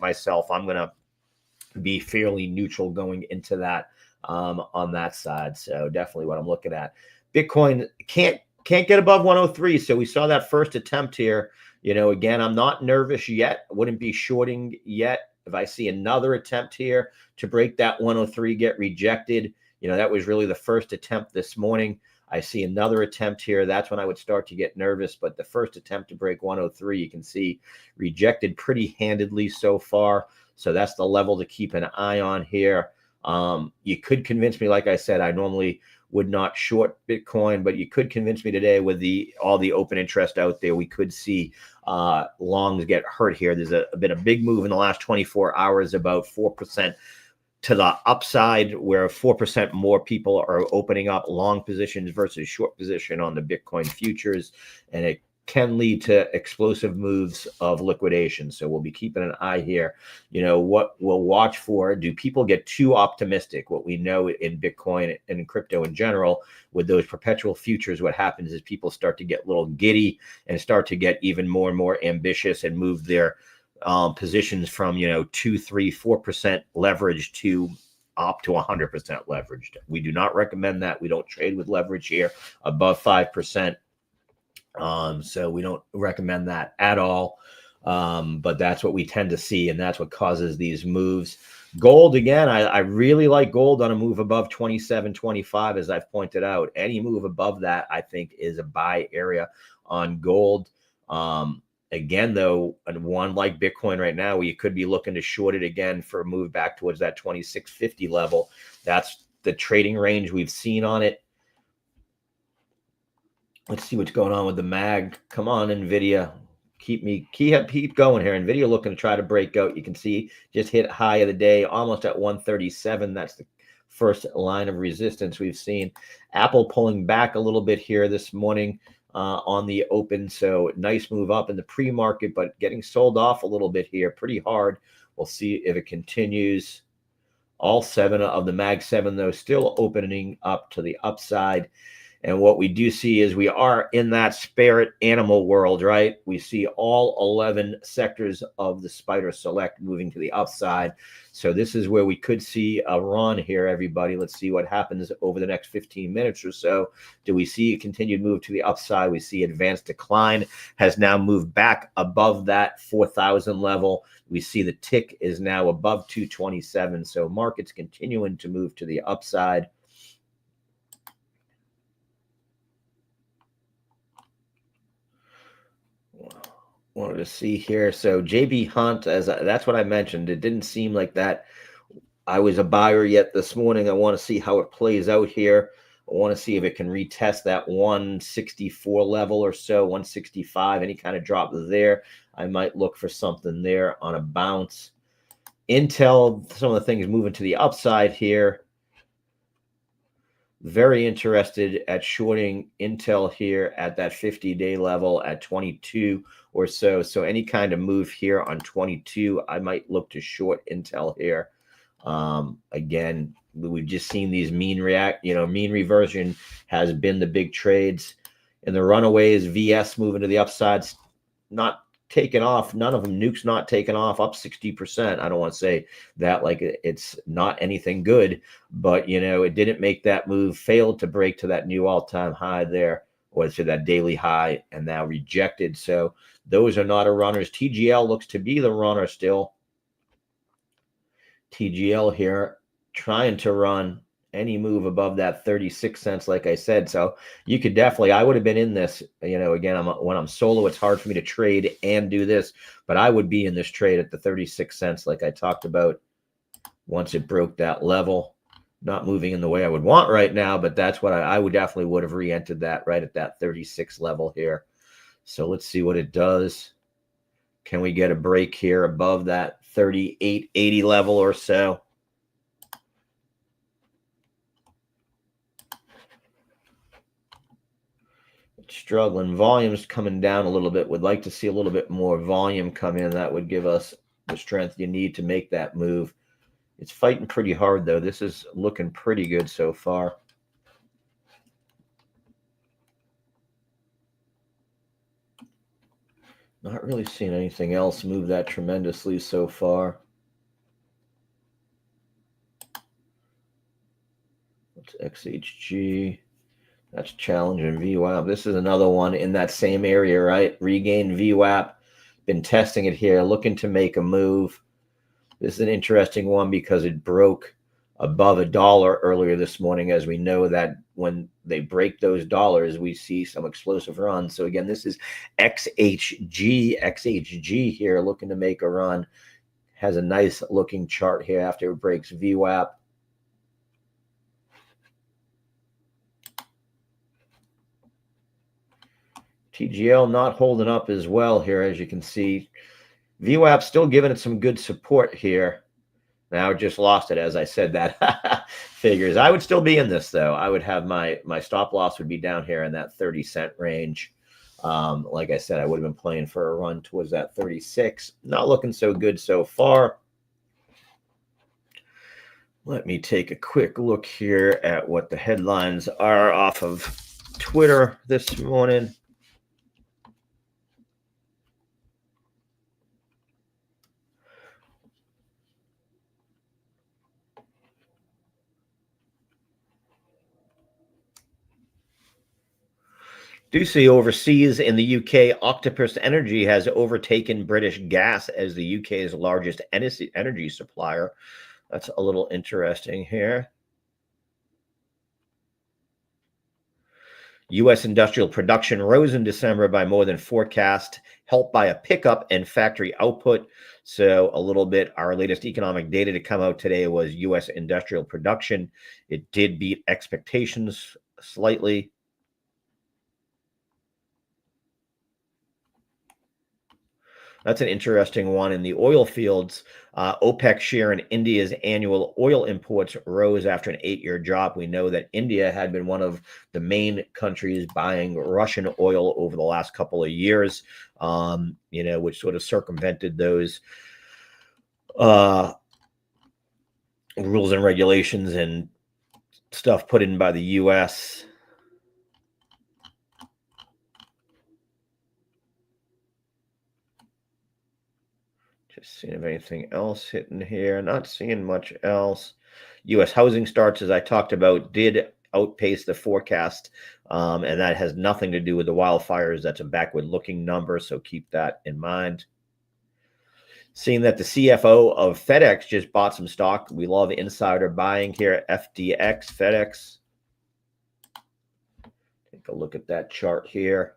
I'm going to be fairly neutral going into that on that side. So definitely what I'm looking at. Bitcoin can't get above 103. So we saw that first attempt here. Again, I'm not nervous yet. I wouldn't be shorting yet. If I see another attempt here to break that 103, get rejected, that was really the first attempt this morning. I see another attempt here. That's when I would start to get nervous. But the first attempt to break 103, you can see rejected pretty handedly so far. So that's the level to keep an eye on here. You could convince me, like I said, I normally would not short Bitcoin, but you could convince me today with all the open interest out there. We could see longs get hurt here. There's been a big move in the last 24 hours, about 4% to the upside, where 4% more people are opening up long positions versus short position on the Bitcoin futures, and it can lead to explosive moves of liquidation. So we'll be keeping an eye here. What we'll watch for, do people get too optimistic? What we know in Bitcoin and in crypto in general, with those perpetual futures, what happens is people start to get a little giddy and start to get even more and more ambitious and move their positions from 2, 3, 4% leverage to up to 100% leveraged. We do not recommend that. We don't trade with leverage here above 5%. So we don't recommend that at all. But that's what we tend to see, and that's what causes these moves. Gold, again, I really like gold on a move above 27.25, as I've pointed out. Any move above that, I think, is a buy area on gold. Again, though, one like Bitcoin right now, where you could be looking to short it again for a move back towards that 2650 level. That's the trading range we've seen on it. Let's see what's going on with the mag. Come on, NVIDIA. Keep going here. NVIDIA looking to try to break out. You can see just hit high of the day, almost at 137. That's the first line of resistance we've seen. Apple pulling back a little bit here this morning on the open. So nice move up in the pre-market, but getting sold off a little bit here pretty hard. We'll see if it continues. All 7 of the Mag 7, though, still opening up to the upside. And what we do see is we are in that spirit animal world, right? We see all 11 sectors of the Spider Select moving to the upside. So this is where we could see a run here, everybody. Let's see what happens over the next 15 minutes or so. Do we see a continued move to the upside? We see advanced decline has now moved back above that 4,000 level. We see the tick is now above 227. So markets continuing to move to the upside. Wanted to see here. So JB Hunt, that's what I mentioned. It didn't seem like that I was a buyer yet this morning. I want to see how it plays out here. I want to see if it can retest that 164 level or so, 165, any kind of drop there. I might look for something there on a bounce. Intel, some of the things moving to the upside here. Very interested at shorting Intel here at that 50-day level at 22 or so. So any kind of move here on 22, I might look to short Intel here. Again, we've just seen these mean reversion has been the big trades. And the runaways, VS moving to the upsides, not taken off. None of them. Nuke's not taken off, up 60%. I don't want to say that like it's not anything good, but it didn't make that move, failed to break to that new all-time high there, or to that daily high, and now rejected. So those are not a runners. TGL looks to be the runner still. TGL here trying to run any move above that 36 cents, like I said. So you could definitely, I would have been in this, again, when I'm solo, it's hard for me to trade and do this, but I would be in this trade at the 36 cents, like I talked about, once it broke that level. Not moving in the way I would want right now, but that's what I would definitely would have re-entered that right at that 36 level here. So let's see what it does. Can we get a break here above that 38.80 level or so? Struggling. Volume's coming down a little bit. Would like to see a little bit more volume come in. That would give us the strength you need to make that move. It's fighting pretty hard, though. This is looking pretty good so far. Not really seeing anything else move that tremendously so far. What's XHG? That's challenging VWAP. This is another one in that same area, right? Regain VWAP. Been testing it here, looking to make a move. This is an interesting one because it broke above $1 earlier this morning, as we know that when they break those dollars, we see some explosive runs. So again, this is XHG here looking to make a run. Has a nice looking chart here after it breaks VWAP. TGL not holding up as well here, as you can see. VWAP still giving it some good support here. Now it just lost it, as I said that. Figures. I would still be in this, though. I would have my stop loss would be down here in that 30-cent range. Like I said, I would have been playing for a run towards that 36. Not looking so good so far. Let me take a quick look here at what the headlines are off of Twitter this morning. Do see overseas in the UK, Octopus Energy has overtaken British Gas as the UK's largest energy supplier. That's a little interesting here. U.S. industrial production rose in December by more than forecast, helped by a pickup in factory output. So a little bit, our latest economic data to come out today was U.S. industrial production. It did beat expectations slightly. That's an interesting one. In the oil fields, OPEC share in India's annual oil imports rose after an 8-year drop. We know that India had been one of the main countries buying Russian oil over the last couple of years, which sort of circumvented those rules and regulations and stuff put in by the U.S. Just seeing if anything else hitting here. Not seeing much else. U.S. housing starts, as I talked about, did outpace the forecast, and that has nothing to do with the wildfires. That's a backward-looking number, so keep that in mind. Seeing that the CFO of FedEx just bought some stock. We love insider buying here. FDX, FedEx. Take a look at that chart here.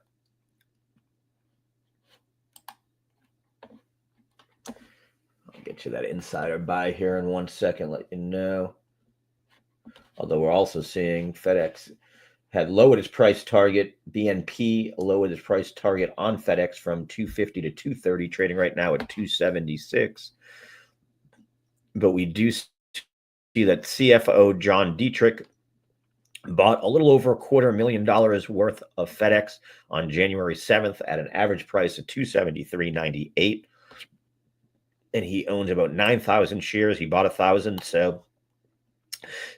Get you that insider buy here in 1 second, let you know. Although we're also seeing FedEx had lowered its price target. BNP lowered its price target on FedEx from $250 to $230, trading right now at $276. But we do see that CFO John Dietrich bought a little over $250,000 worth of FedEx on January 7th at an average price of $273.98. And he owns about 9,000 shares. He bought 1,000. So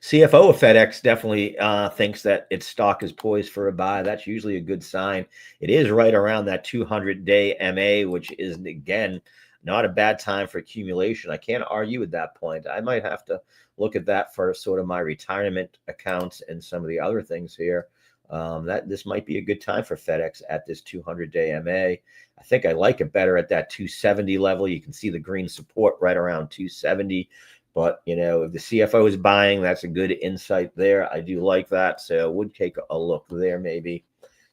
CFO of FedEx definitely thinks that its stock is poised for a buy. That's usually a good sign. It is right around that 200-day MA, which is, again, not a bad time for accumulation. I can't argue with that point. I might have to look at that for sort of my retirement accounts and some of the other things here. This might be a good time for FedEx at this 200-day MA. I think I like it better at that 270 level. You can see the green support right around 270. But, if the CFO is buying, that's a good insight there. I do like that. So would take a look there, maybe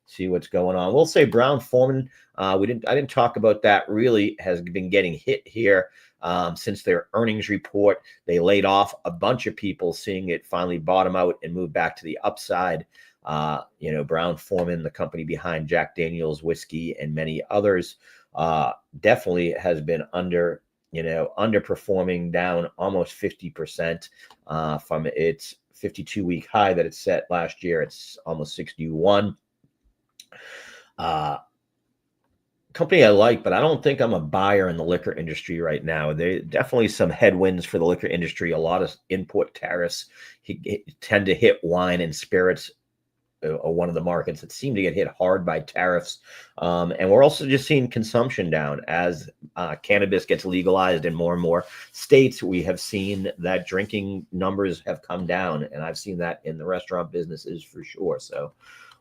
see what's going on. We'll say Brown-Forman. I didn't talk about that. Really has been getting hit here since their earnings report. They laid off a bunch of people, seeing it finally bottom out and move back to the upside. Brown-Forman, the company behind Jack Daniel's whiskey and many others, definitely has been underperforming, down almost 50% from its 52-week high that it set last year. It's almost 61. Company I like, but I don't think I'm a buyer in the liquor industry right now. There definitely some headwinds for the liquor industry. A lot of import tariffs tend to hit wine and spirits, one of the markets that seem to get hit hard by tariffs. And we're also just seeing consumption down as cannabis gets legalized in more and more states. We have seen that drinking numbers have come down, and I've seen that in the restaurant businesses for sure. So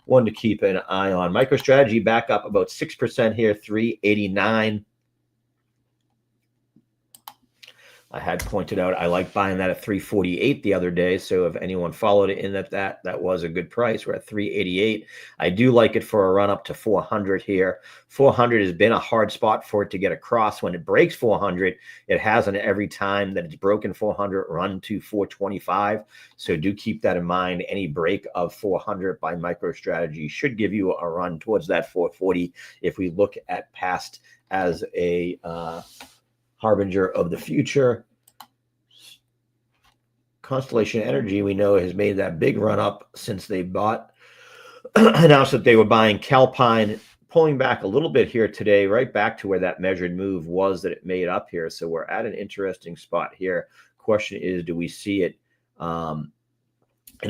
one to keep an eye on. MicroStrategy back up about 6% here, 389. I had pointed out I like buying that at 348 the other day. So if anyone followed it in that was a good price. We're at 388. I do like it for a run up to 400 here. 400 has been a hard spot for it to get across. When it breaks 400, it hasn't every time that it's broken 400 run to 425. So do keep that in mind. Any break of 400 by MicroStrategy should give you a run towards that 440 if we look at past as a harbinger of the future. Constellation Energy, we know, has made that big run up since they announced that they were buying Calpine, pulling back a little bit here today, right back to where that measured move was that it made up here. So we're at an interesting spot here. Question is, do we see it an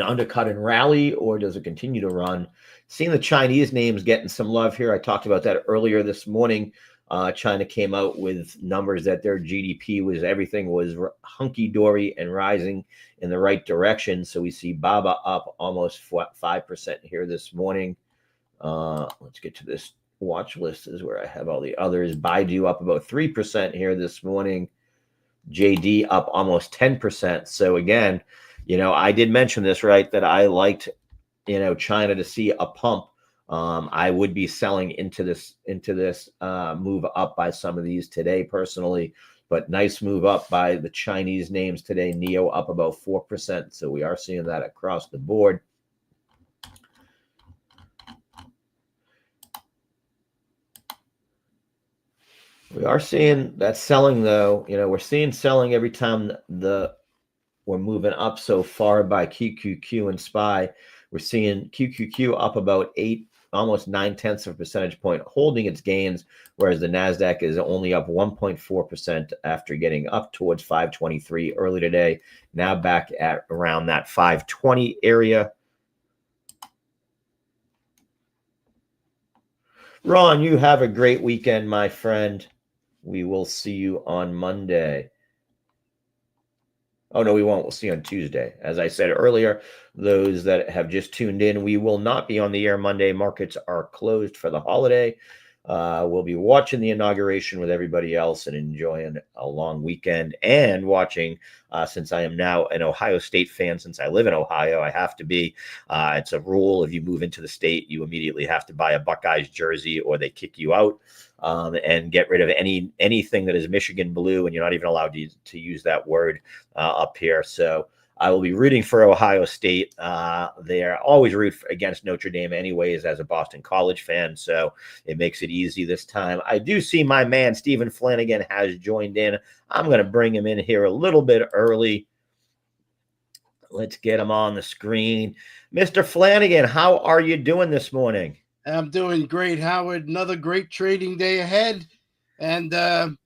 undercut and rally, or does it continue to run? Seeing the Chinese names getting some love here. I talked about that earlier this morning. China came out with numbers that their GDP was, everything was hunky-dory and rising in the right direction. So we see BABA up almost 5% here this morning. Let's get to this watch list, is where I have all the others. Baidu up about 3% here this morning. JD up almost 10%. So again, I did mention this, right, that I liked, China to see a pump. I would be selling into this move up by some of these today personally, but nice move up by the Chinese names today. NIO up about 4%. So we are seeing that across the board. We are seeing that selling, though. We're seeing selling every time we're moving up so far by QQQ and SPY. We're seeing QQQ up about 8, almost 0.9 of a percentage point, holding its gains, whereas the NASDAQ is only up 1.4% after getting up towards 523 early today, now back at around that 520 area. Ron, you have a great weekend, my friend. We will see you on Monday. Oh, no, we won't. We'll see you on Tuesday. As I said earlier, those that have just tuned in, we will not be on the air Monday. Markets are closed for the holiday. We'll be watching the inauguration with everybody else and enjoying a long weekend and watching, since I am now an Ohio State fan, since I live in Ohio, I have to be. It's a rule. If you move into the state, you immediately have to buy a Buckeyes jersey or they kick you out. And get rid of anything that is Michigan blue, and you're not even allowed to use that word up here. So I will be rooting for Ohio State. They are always root against Notre Dame anyways as a Boston College fan, so it makes it easy this time. I do see my man Stephen Flanagan has joined in. I'm going to bring him in here a little bit early. Let's get him on the screen. Mr. Flanagan, how are you doing this morning? I'm doing great, Howard. Another great trading day ahead. And I'm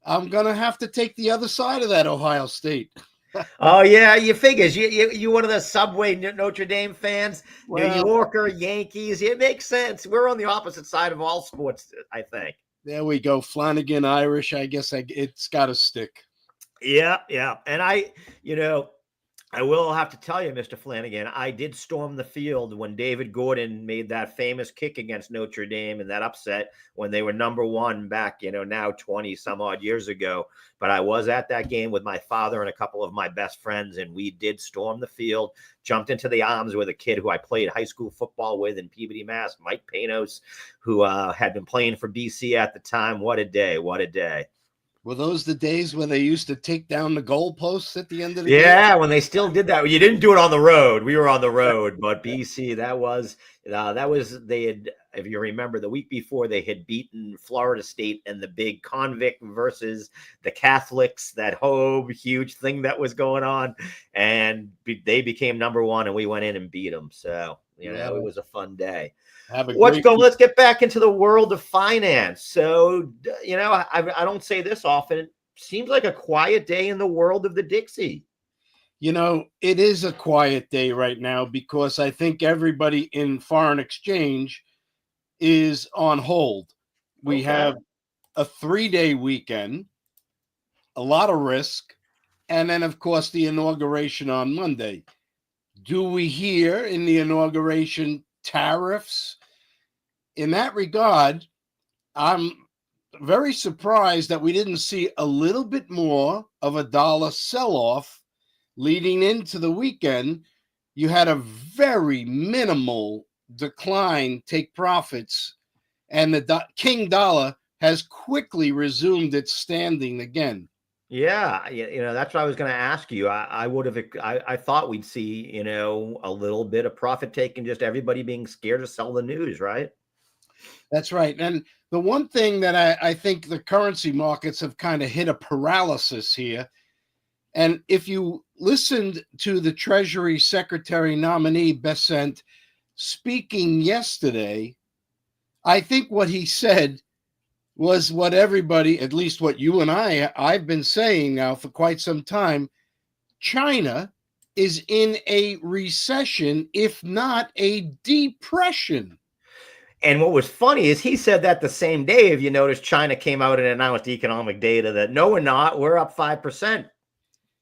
going to have to take the other side of that Ohio State. Oh, yeah, you figures. You one of the Subway Notre Dame fans, well, New Yorker, Yankees. It makes sense. We're on the opposite side of all sports, I think. There we go. Flanagan Irish. I guess it's got to stick. Yeah. And I will have to tell you, Mr. Flanagan, I did storm the field when David Gordon made that famous kick against Notre Dame and that upset when they were number one back, now 20 some odd years ago. But I was at that game with my father and a couple of my best friends, and we did storm the field, jumped into the arms with a kid who I played high school football with in Peabody, Mass, Mike Panos, who had been playing for BC at the time. What a day. What a day. Were those the days when they used to take down the goalposts at the end of the game? Yeah, when they still did that. You didn't do it on the road. We were on the road, but BC, that was they had, if you remember, the week before they had beaten Florida State and the big convict versus the Catholics, that whole huge thing that was going on, and they became number one, and we went in and beat them. So it was a fun day. Let's get back into the world of finance. So, I don't say this often. It seems like a quiet day in the world of the Dixie. It is a quiet day right now because I think everybody in foreign exchange is on hold. We have a 3-day weekend, a lot of risk, and then, of course, the inauguration on Monday. Do we hear in the inauguration tariffs? In that regard, I'm very surprised that we didn't see a little bit more of a dollar sell-off leading into the weekend. You had a very minimal decline take profits, and the king dollar has quickly resumed its standing again. Yeah, that's what I was going to ask you. I would have, I thought we'd see, a little bit of profit taking, just everybody being scared to sell the news, right? That's right. And the one thing that I think the currency markets have kind of hit a paralysis here. And if you listened to the Treasury Secretary nominee Bessent speaking yesterday, I think what he said was what everybody, at least what you and I've been saying now for quite some time. China is in a recession, if not a depression. And what was funny is he said that the same day, if you notice, China came out and announced economic data that no, we're not. We're up 5%.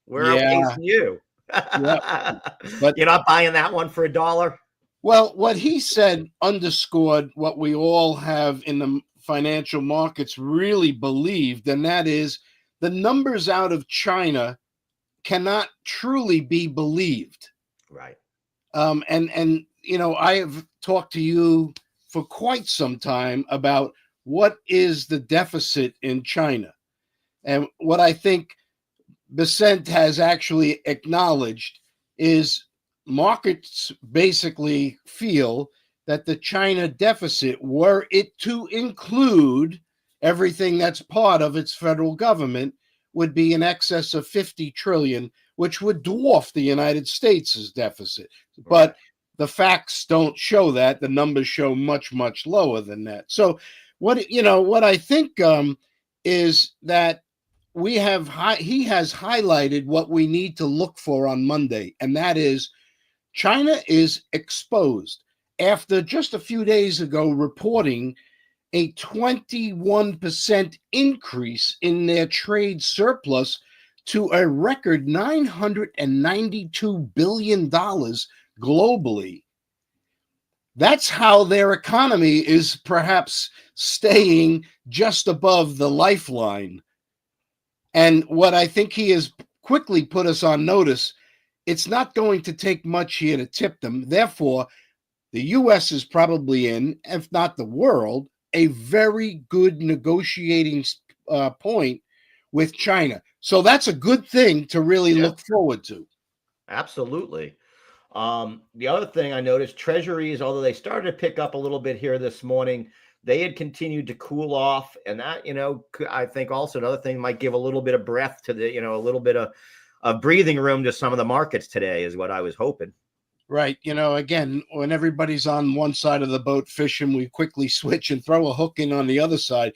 We're outpacing you. Yeah. But you're not buying that one for $1? Well, what he said underscored what we all have in the financial markets really believed, and that is the numbers out of China cannot truly be believed. Right. And I have talked to you for quite some time about what is the deficit in China. And what I think Bessent has actually acknowledged is markets basically feel that the China deficit, were it to include everything that's part of its federal government, would be in excess of 50 trillion, which would dwarf the United States' deficit. Right. But the facts don't show that. The numbers show much, much lower than that. So what I think is that he has highlighted what we need to look for on Monday, and that is China is exposed after just a few days ago reporting a 21% increase in their trade surplus to a record $992 billion globally. That's how their economy is perhaps staying just above the lifeline. And what I think he has quickly put us on notice, it's not going to take much here to tip them. Therefore, the U.S. is probably in, if not the world, a very good negotiating point with China. So that's a good thing to really look forward to. Absolutely. The other thing I noticed, treasuries, although they started to pick up a little bit here this morning, they had continued to cool off. And that, I think also another thing might give a little bit of breath to the, a little bit of breathing room to some of the markets today is what I was hoping. Right. Again, when everybody's on one side of the boat fishing, we quickly switch and throw a hook in on the other side.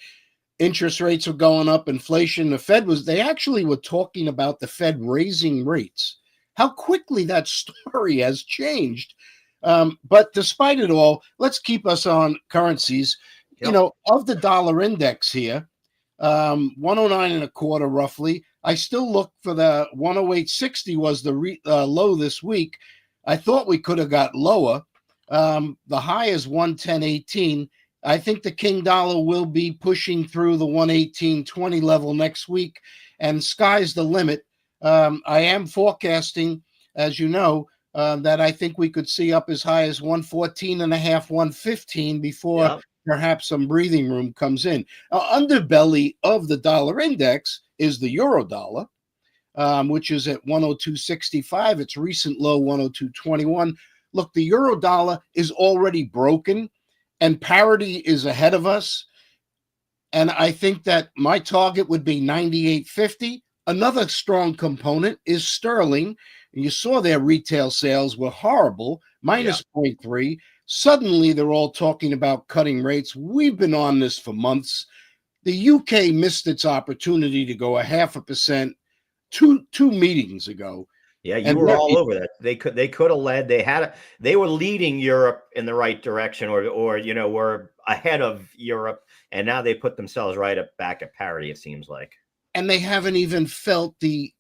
Interest rates are going up, inflation. The Fed they actually were talking about the Fed raising rates. How quickly that story has changed. But despite it all, let's keep us on currencies. Yep. Of the dollar index here, 109 and a quarter roughly. I still look for the 108.60 was the low this week. I thought we could have got lower. The high is 110.18. I think the king dollar will be pushing through the 118.20 level next week, and sky's the limit. I am forecasting, as you know, that I think we could see up as high as 114.5, 115 before perhaps some breathing room comes in. Underbelly of the dollar index is the euro dollar, which is at 102.65. Its recent low, 102.21. Look, the euro dollar is already broken, and parity is ahead of us. And I think that my target would be 98.50. Another strong component is sterling. You saw their retail sales were horrible, minus 0.3. Suddenly, they're all talking about cutting rates. We've been on this for months. The UK missed its opportunity to go 0.5% two meetings ago. Yeah, you were all over that. They could have led. They were leading Europe in the right direction, or were ahead of Europe, and now they put themselves back at parity. It seems like. And they haven't even felt the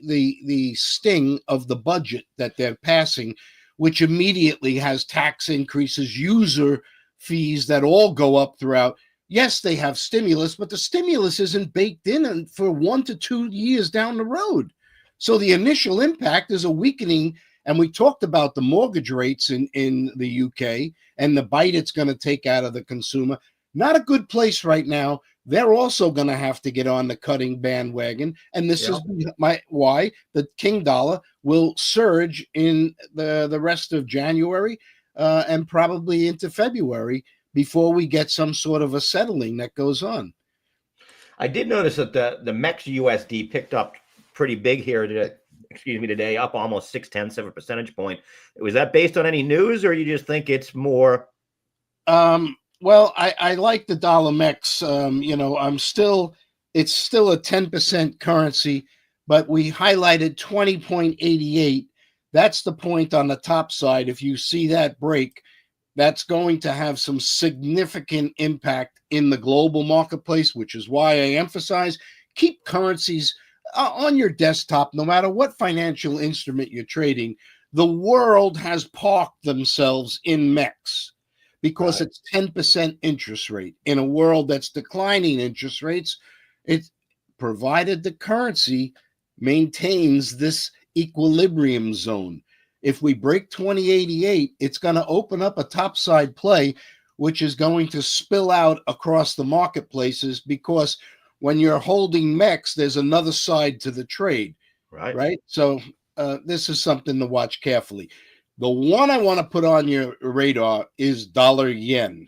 sting of the budget that they're passing, which immediately has tax increases, user fees that all go up throughout. Yes, they have stimulus, but the stimulus isn't baked in for 1 to 2 years down the road. So the initial impact is a weakening. And we talked about the mortgage rates in the UK and the bite it's going to take out of the consumer. Not a good place right now. They're also going to have to get on the cutting bandwagon. And this Yeah. is why the King dollar will surge in the rest of January and probably into February before we get some sort of a settling that goes on. I did notice that the MEX USD picked up pretty big here today, up almost 0.6 of a percentage point. Was that based on any news, or you just think it's more? Well, I like the dollar MEX. It's still a 10% currency, but we highlighted 20.88. That's the point on the top side. If you see that break, that's going to have some significant impact in the global marketplace, which is why I emphasize keep currencies on your desktop, no matter what financial instrument you're trading. The world has parked themselves in MEX because Right. it's 10% interest rate in a world that's declining interest rates. It's provided the currency maintains this equilibrium zone. If we break 2088, it's going to open up a topside play, which is going to spill out across the marketplaces because when you're holding MEX, there's another side to the trade, Right. right? So this is something to watch carefully. The one I want to put on your radar is dollar yen.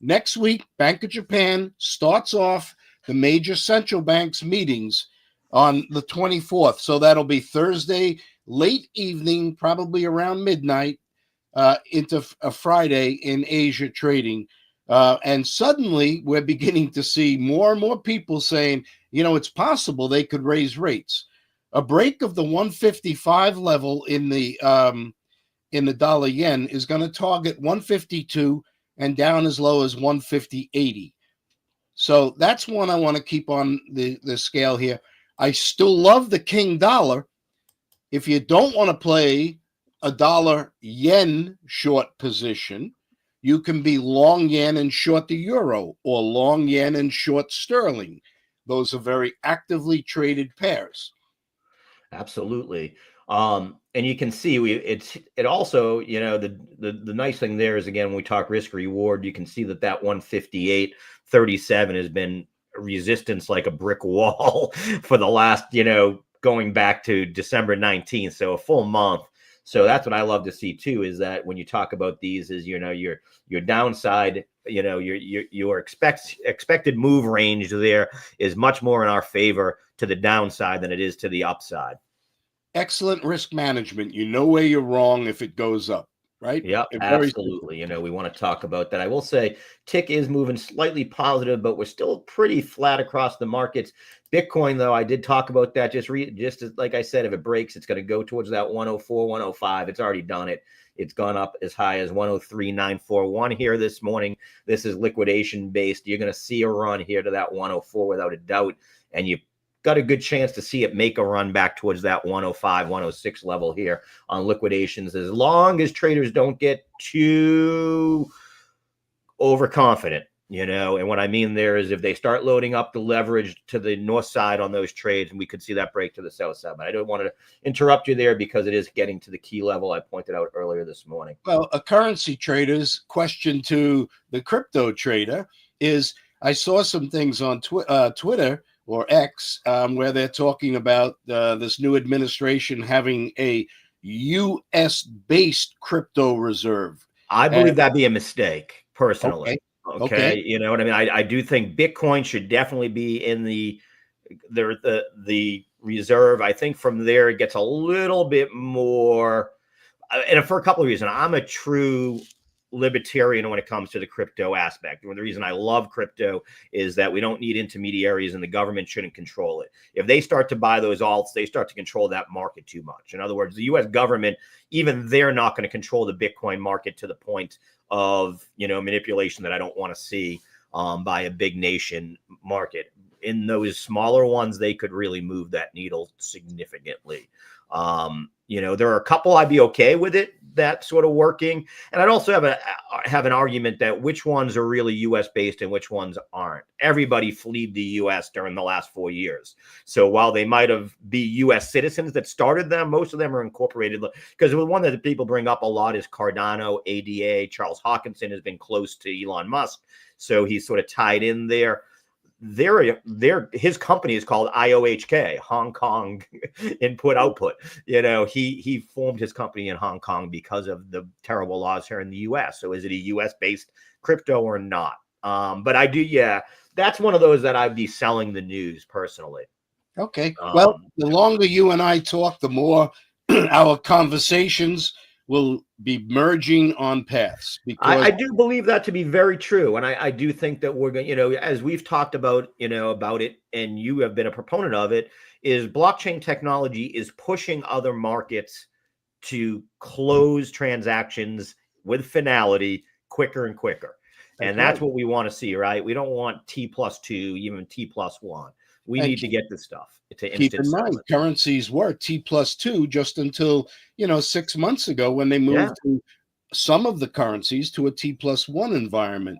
Next week, Bank of Japan starts off the major central banks meetings on the 24th. So that'll be Thursday, late evening, probably around midnight, into a Friday in Asia trading. And suddenly we're beginning to see more and more people saying, it's possible they could raise rates. A break of the 155 level in the dollar yen is going to target 152 and down as low as 150.80. So that's one I want to keep on the scale here. I still love the king dollar. If you don't want to play a dollar yen short position, you can be long yen and short the euro or long yen and short sterling. Those are very actively traded pairs. Absolutely. And you can see it also, the nice thing there is, again, when we talk risk reward, you can see that 158.37 has been resistance like a brick wall for the last, going back to December 19th. So a full month. So that's what I love to see too, is that when you talk about these is, your downside, your expected move range there is much more in our favor to the downside than it is to the upside. Excellent risk management. You know where you're wrong if it goes up, right? Yep, Very simple. absolutely. We want to talk about that. I will say tick is moving slightly positive, but we're still pretty flat across the markets. Bitcoin, though, I did talk about that. Just as, like I said, if it breaks, it's going to go towards that 104, 105. It's already done it. It's gone up as high as 103.941 here this morning. This is liquidation based. You're going to see a run here to that 104 without a doubt. And you got a good chance to see it make a run back towards that 105, 106 level here on liquidations, as long as traders don't get too overconfident, and what I mean there is if they start loading up the leverage to the north side on those trades, and we could see that break to the south side. But I don't want to interrupt you there because it is getting to the key level I pointed out earlier this morning. Well, a currency trader's question to the crypto trader is, I saw some things on Twitter or X where they're talking about this new administration having a U.S.-based crypto reserve. I believe that'd be a mistake, personally. Okay. Okay. You know what I mean? I do think Bitcoin should definitely be in the reserve. I think from there it gets a little bit more, and for a couple of reasons. I'm a true libertarian when it comes to the crypto aspect. The reason I love crypto is that we don't need intermediaries and the government shouldn't control it. If they start to buy those alts, they start to control that market too much. In other words, the US government, even they're not going to control the Bitcoin market to the point of, manipulation that I don't want to see by a big nation market. In those smaller ones, they could really move that needle significantly. There are a couple I'd be okay with it that sort of working, and I'd also have an argument that which ones are really U.S. based and which ones aren't. Everybody fled the U.S. during the last 4 years, so while they might have be U.S. citizens that started them, most of them are incorporated. Because the one that people bring up a lot is Cardano, ADA. Charles Hawkinson has been close to Elon Musk, so he's sort of tied in there. His company is called IOHK, Hong Kong Input Output. He formed his company in Hong Kong because of the terrible laws here in the US. So is it a US based crypto or not? But I do, that's one of those that I'd be selling the news personally. Okay. Well, the longer you and I talk, the more our conversations will be merging on paths. Because I do believe that to be very true. And I do think that we're going, as we've talked about, about it, and you have been a proponent of it, is blockchain technology is pushing other markets to close transactions with finality quicker and quicker. And that's what we want to see, right? We don't want T+2, even T+1. We need to get this stuff to keep in mind, currencies were T+2 just until 6 months ago when they moved to some of the currencies to a T+1 environment.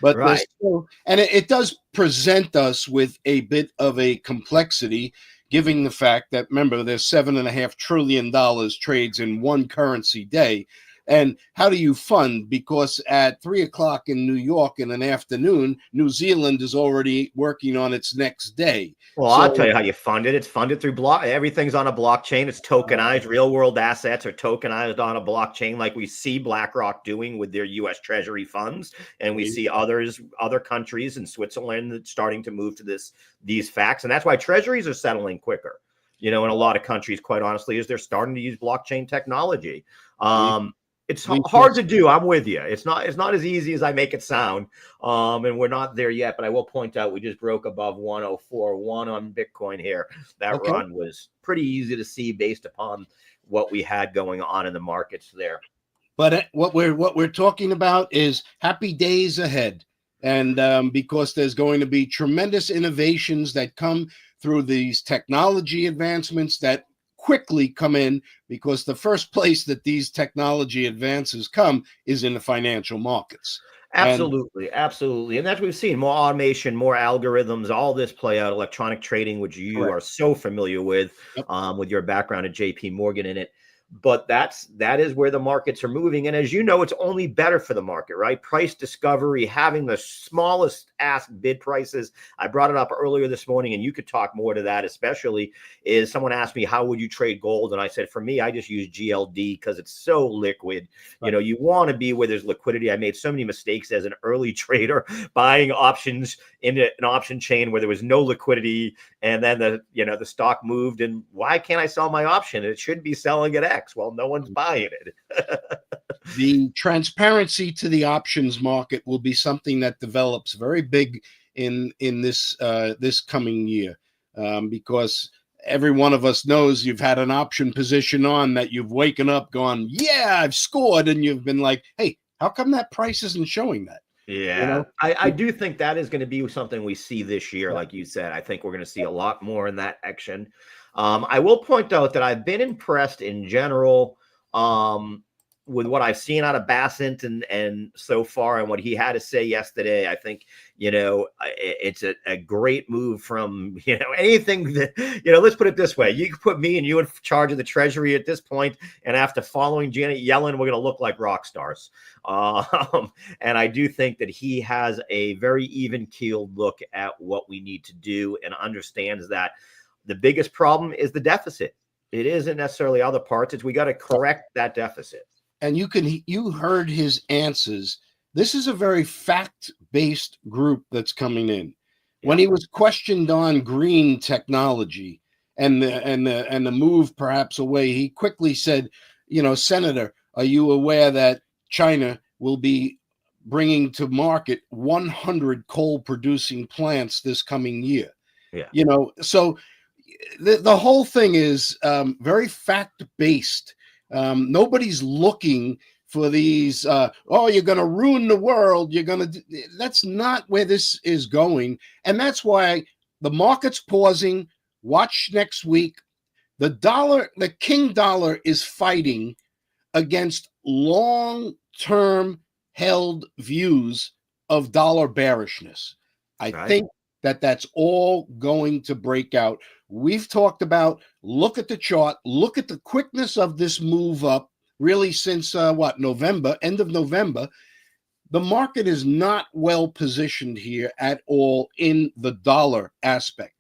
But there's still, and it does present us with a bit of a complexity, given the fact that, remember, there's $7.5 trillion trades in one currency day. And how do you fund? Because at 3 o'clock in New York in an afternoon, New Zealand is already working on its next day. Well, I'll tell you how you fund it. It's funded through everything's on a blockchain. It's tokenized. Real world assets are tokenized on a blockchain, like we see BlackRock doing with their U.S. Treasury funds. And we see other countries in Switzerland starting to move to these facts. And that's why treasuries are settling quicker, in a lot of countries, quite honestly, is they're starting to use blockchain technology. It's hard to do. I'm with you. It's not as easy as I make it sound. And we're not there yet, but I will point out we just broke above 104.1 on Bitcoin here. That run was pretty easy to see based upon what we had going on in the markets there. But what we're talking about is happy days ahead. And because there's going to be tremendous innovations that come through these technology advancements that quickly come in, because the first place that these technology advances come is in the financial markets. Absolutely. And that's what we've seen. More automation, more algorithms, all this play out, electronic trading, which you are so familiar with, with your background at JP Morgan in it. But that is where the markets are moving. And as you know, it's only better for the market, right? Price discovery, having the smallest ask bid prices. I brought it up earlier this morning, and you could talk more to that, especially is someone asked me, how would you trade gold? And I said, for me, I just use GLD because it's so liquid. You want to be where there's liquidity. I made so many mistakes as an early trader buying options in an option chain where there was no liquidity. And then the stock moved, and why can't I sell my option? It should be selling at X. Well, no one's buying it. The transparency to the options market will be something that develops very big in this coming year, because every one of us knows you've had an option position on that you've waken up gone, yeah, I've scored, and you've been like, hey, how come that price isn't showing that? Yeah, I do think that is going to be something we see this year. Like you said, I think we're going to see a lot more in that action. I will point out that I've been impressed in general with what I've seen out of Bassett and so far, and what he had to say yesterday. I think, it's a great move from, anything that, let's put it this way. You could put me and you in charge of the Treasury at this point, and after following Janet Yellen, we're going to look like rock stars. And I do think that he has a very even-keeled look at what we need to do and understands that the biggest problem is the deficit. It isn't necessarily other parts. It's we got to correct that deficit. And you heard his answers. This is a very fact-based group that's coming in. When he was questioned on green technology and the move perhaps away, he quickly said, Senator, are you aware that China will be bringing to market 100 coal-producing plants this coming year? So the whole thing is very fact-based. Nobody's looking for these, you're going to ruin the world. That's not where this is going. And that's why the market's pausing. Watch next week. The king dollar is fighting against long-term held views of dollar bearishness. I Right. think that that's all going to break out. We've talked about, look at the chart, look at the quickness of this move up, really since November, end of November. The market is not well positioned here at all in the dollar aspect.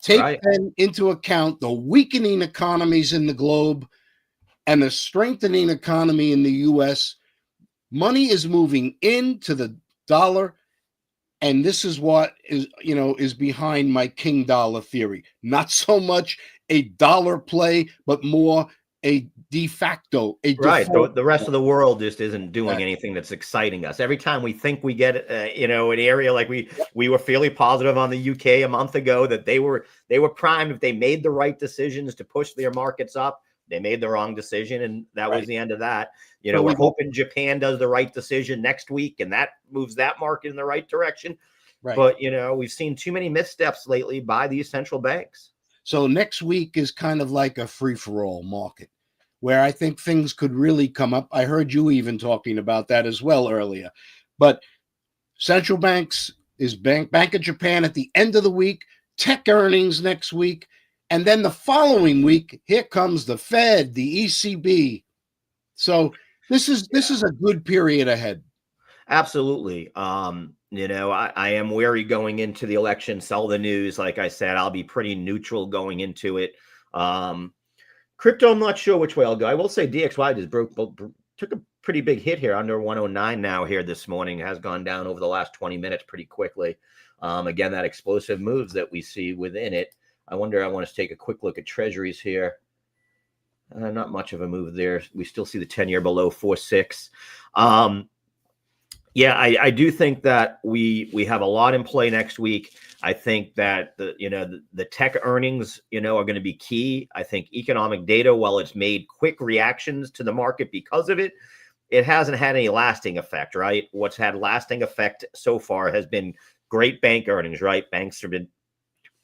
Take Right. then into account the weakening economies in the globe and the strengthening economy in the US. Money is moving into the dollar, and this is what is behind my king dollar theory. Not so much a dollar play, but more a de facto, a Right. default. The rest of the world just isn't doing anything that's exciting us. Every time we think we get, an area like we were fairly positive on the UK a month ago that they were primed. If they made the right decisions to push their markets up, they made the wrong decision, and that was the end of that. So We're hoping Japan does the right decision next week, and that moves that market in the right direction. Right. But we've seen too many missteps lately by these central banks. So next week is kind of like a free-for-all market, where I think things could really come up. I heard you even talking about that as well earlier. But central banks is Bank of Japan at the end of the week, tech earnings next week, and then the following week, here comes the Fed, the ECB. So this is a good period ahead. Absolutely. I am wary going into the election. Sell the news. Like I said, I'll be pretty neutral going into it. Crypto, I'm not sure which way I'll go. I will say DXY just took a pretty big hit here, under 109 now here this morning. Has gone down over the last 20 minutes pretty quickly. Again, that explosive moves that we see within it. I want to take a quick look at treasuries here. Not much of a move there. We still see the 10-year below 4.6. I do think that we have a lot in play next week. I think that the tech earnings, are going to be key. I think economic data, while it's made quick reactions to the market because of it, it hasn't had any lasting effect, right? What's had lasting effect so far has been great bank earnings, right? Banks have been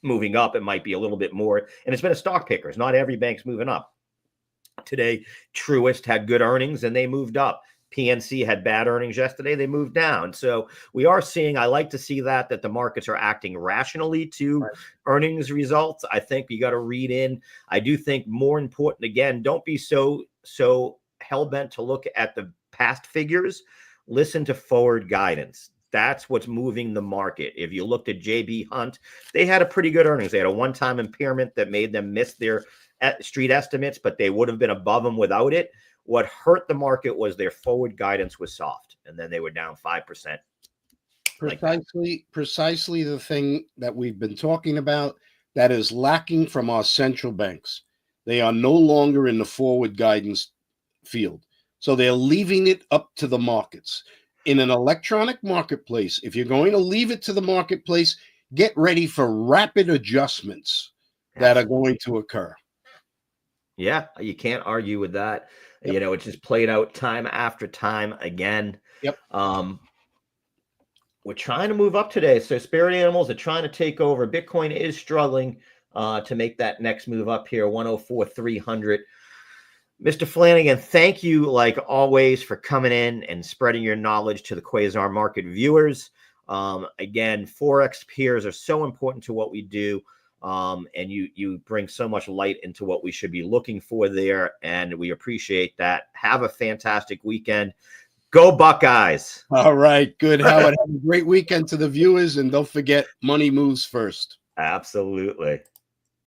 moving up. It might be a little bit more, and it's been a stock pickers. Not every bank's moving up. Today, Truist had good earnings and they moved up. PNC had bad earnings yesterday. They moved down. So we are seeing, I like to see that the markets are acting rationally to earnings results. I think you got to read in. I do think more important, again, don't be so hell-bent to look at the past figures. Listen to forward guidance. That's what's moving the market. If you looked at JB Hunt, they had a pretty good earnings. They had a one-time impairment that made them miss their street estimates, but they would have been above them without it. What hurt the market was their forward guidance was soft, and then they were down 5%. Precisely the thing that we've been talking about that is lacking from our central banks. They are no longer in the forward guidance field. So they're leaving it up to the markets. In an electronic marketplace, if you're going to leave it to the marketplace, get ready for rapid adjustments that are going to occur. Yeah, you can't argue with that. Yep. It's just played out time after time again. Yep. We're trying to move up today. So spirit animals are trying to take over. Bitcoin is struggling to make that next move up here, 104,300. Mr. Flanagan, thank you, like always, for coming in and spreading your knowledge to the Quasar Market viewers. Again, Forex peers are so important to what we do. And you bring so much light into what we should be looking for there, and we appreciate that. Have a fantastic weekend. Go Buckeyes. All right, good, Howard. Have a great weekend to the viewers, and don't forget, money moves first. Absolutely.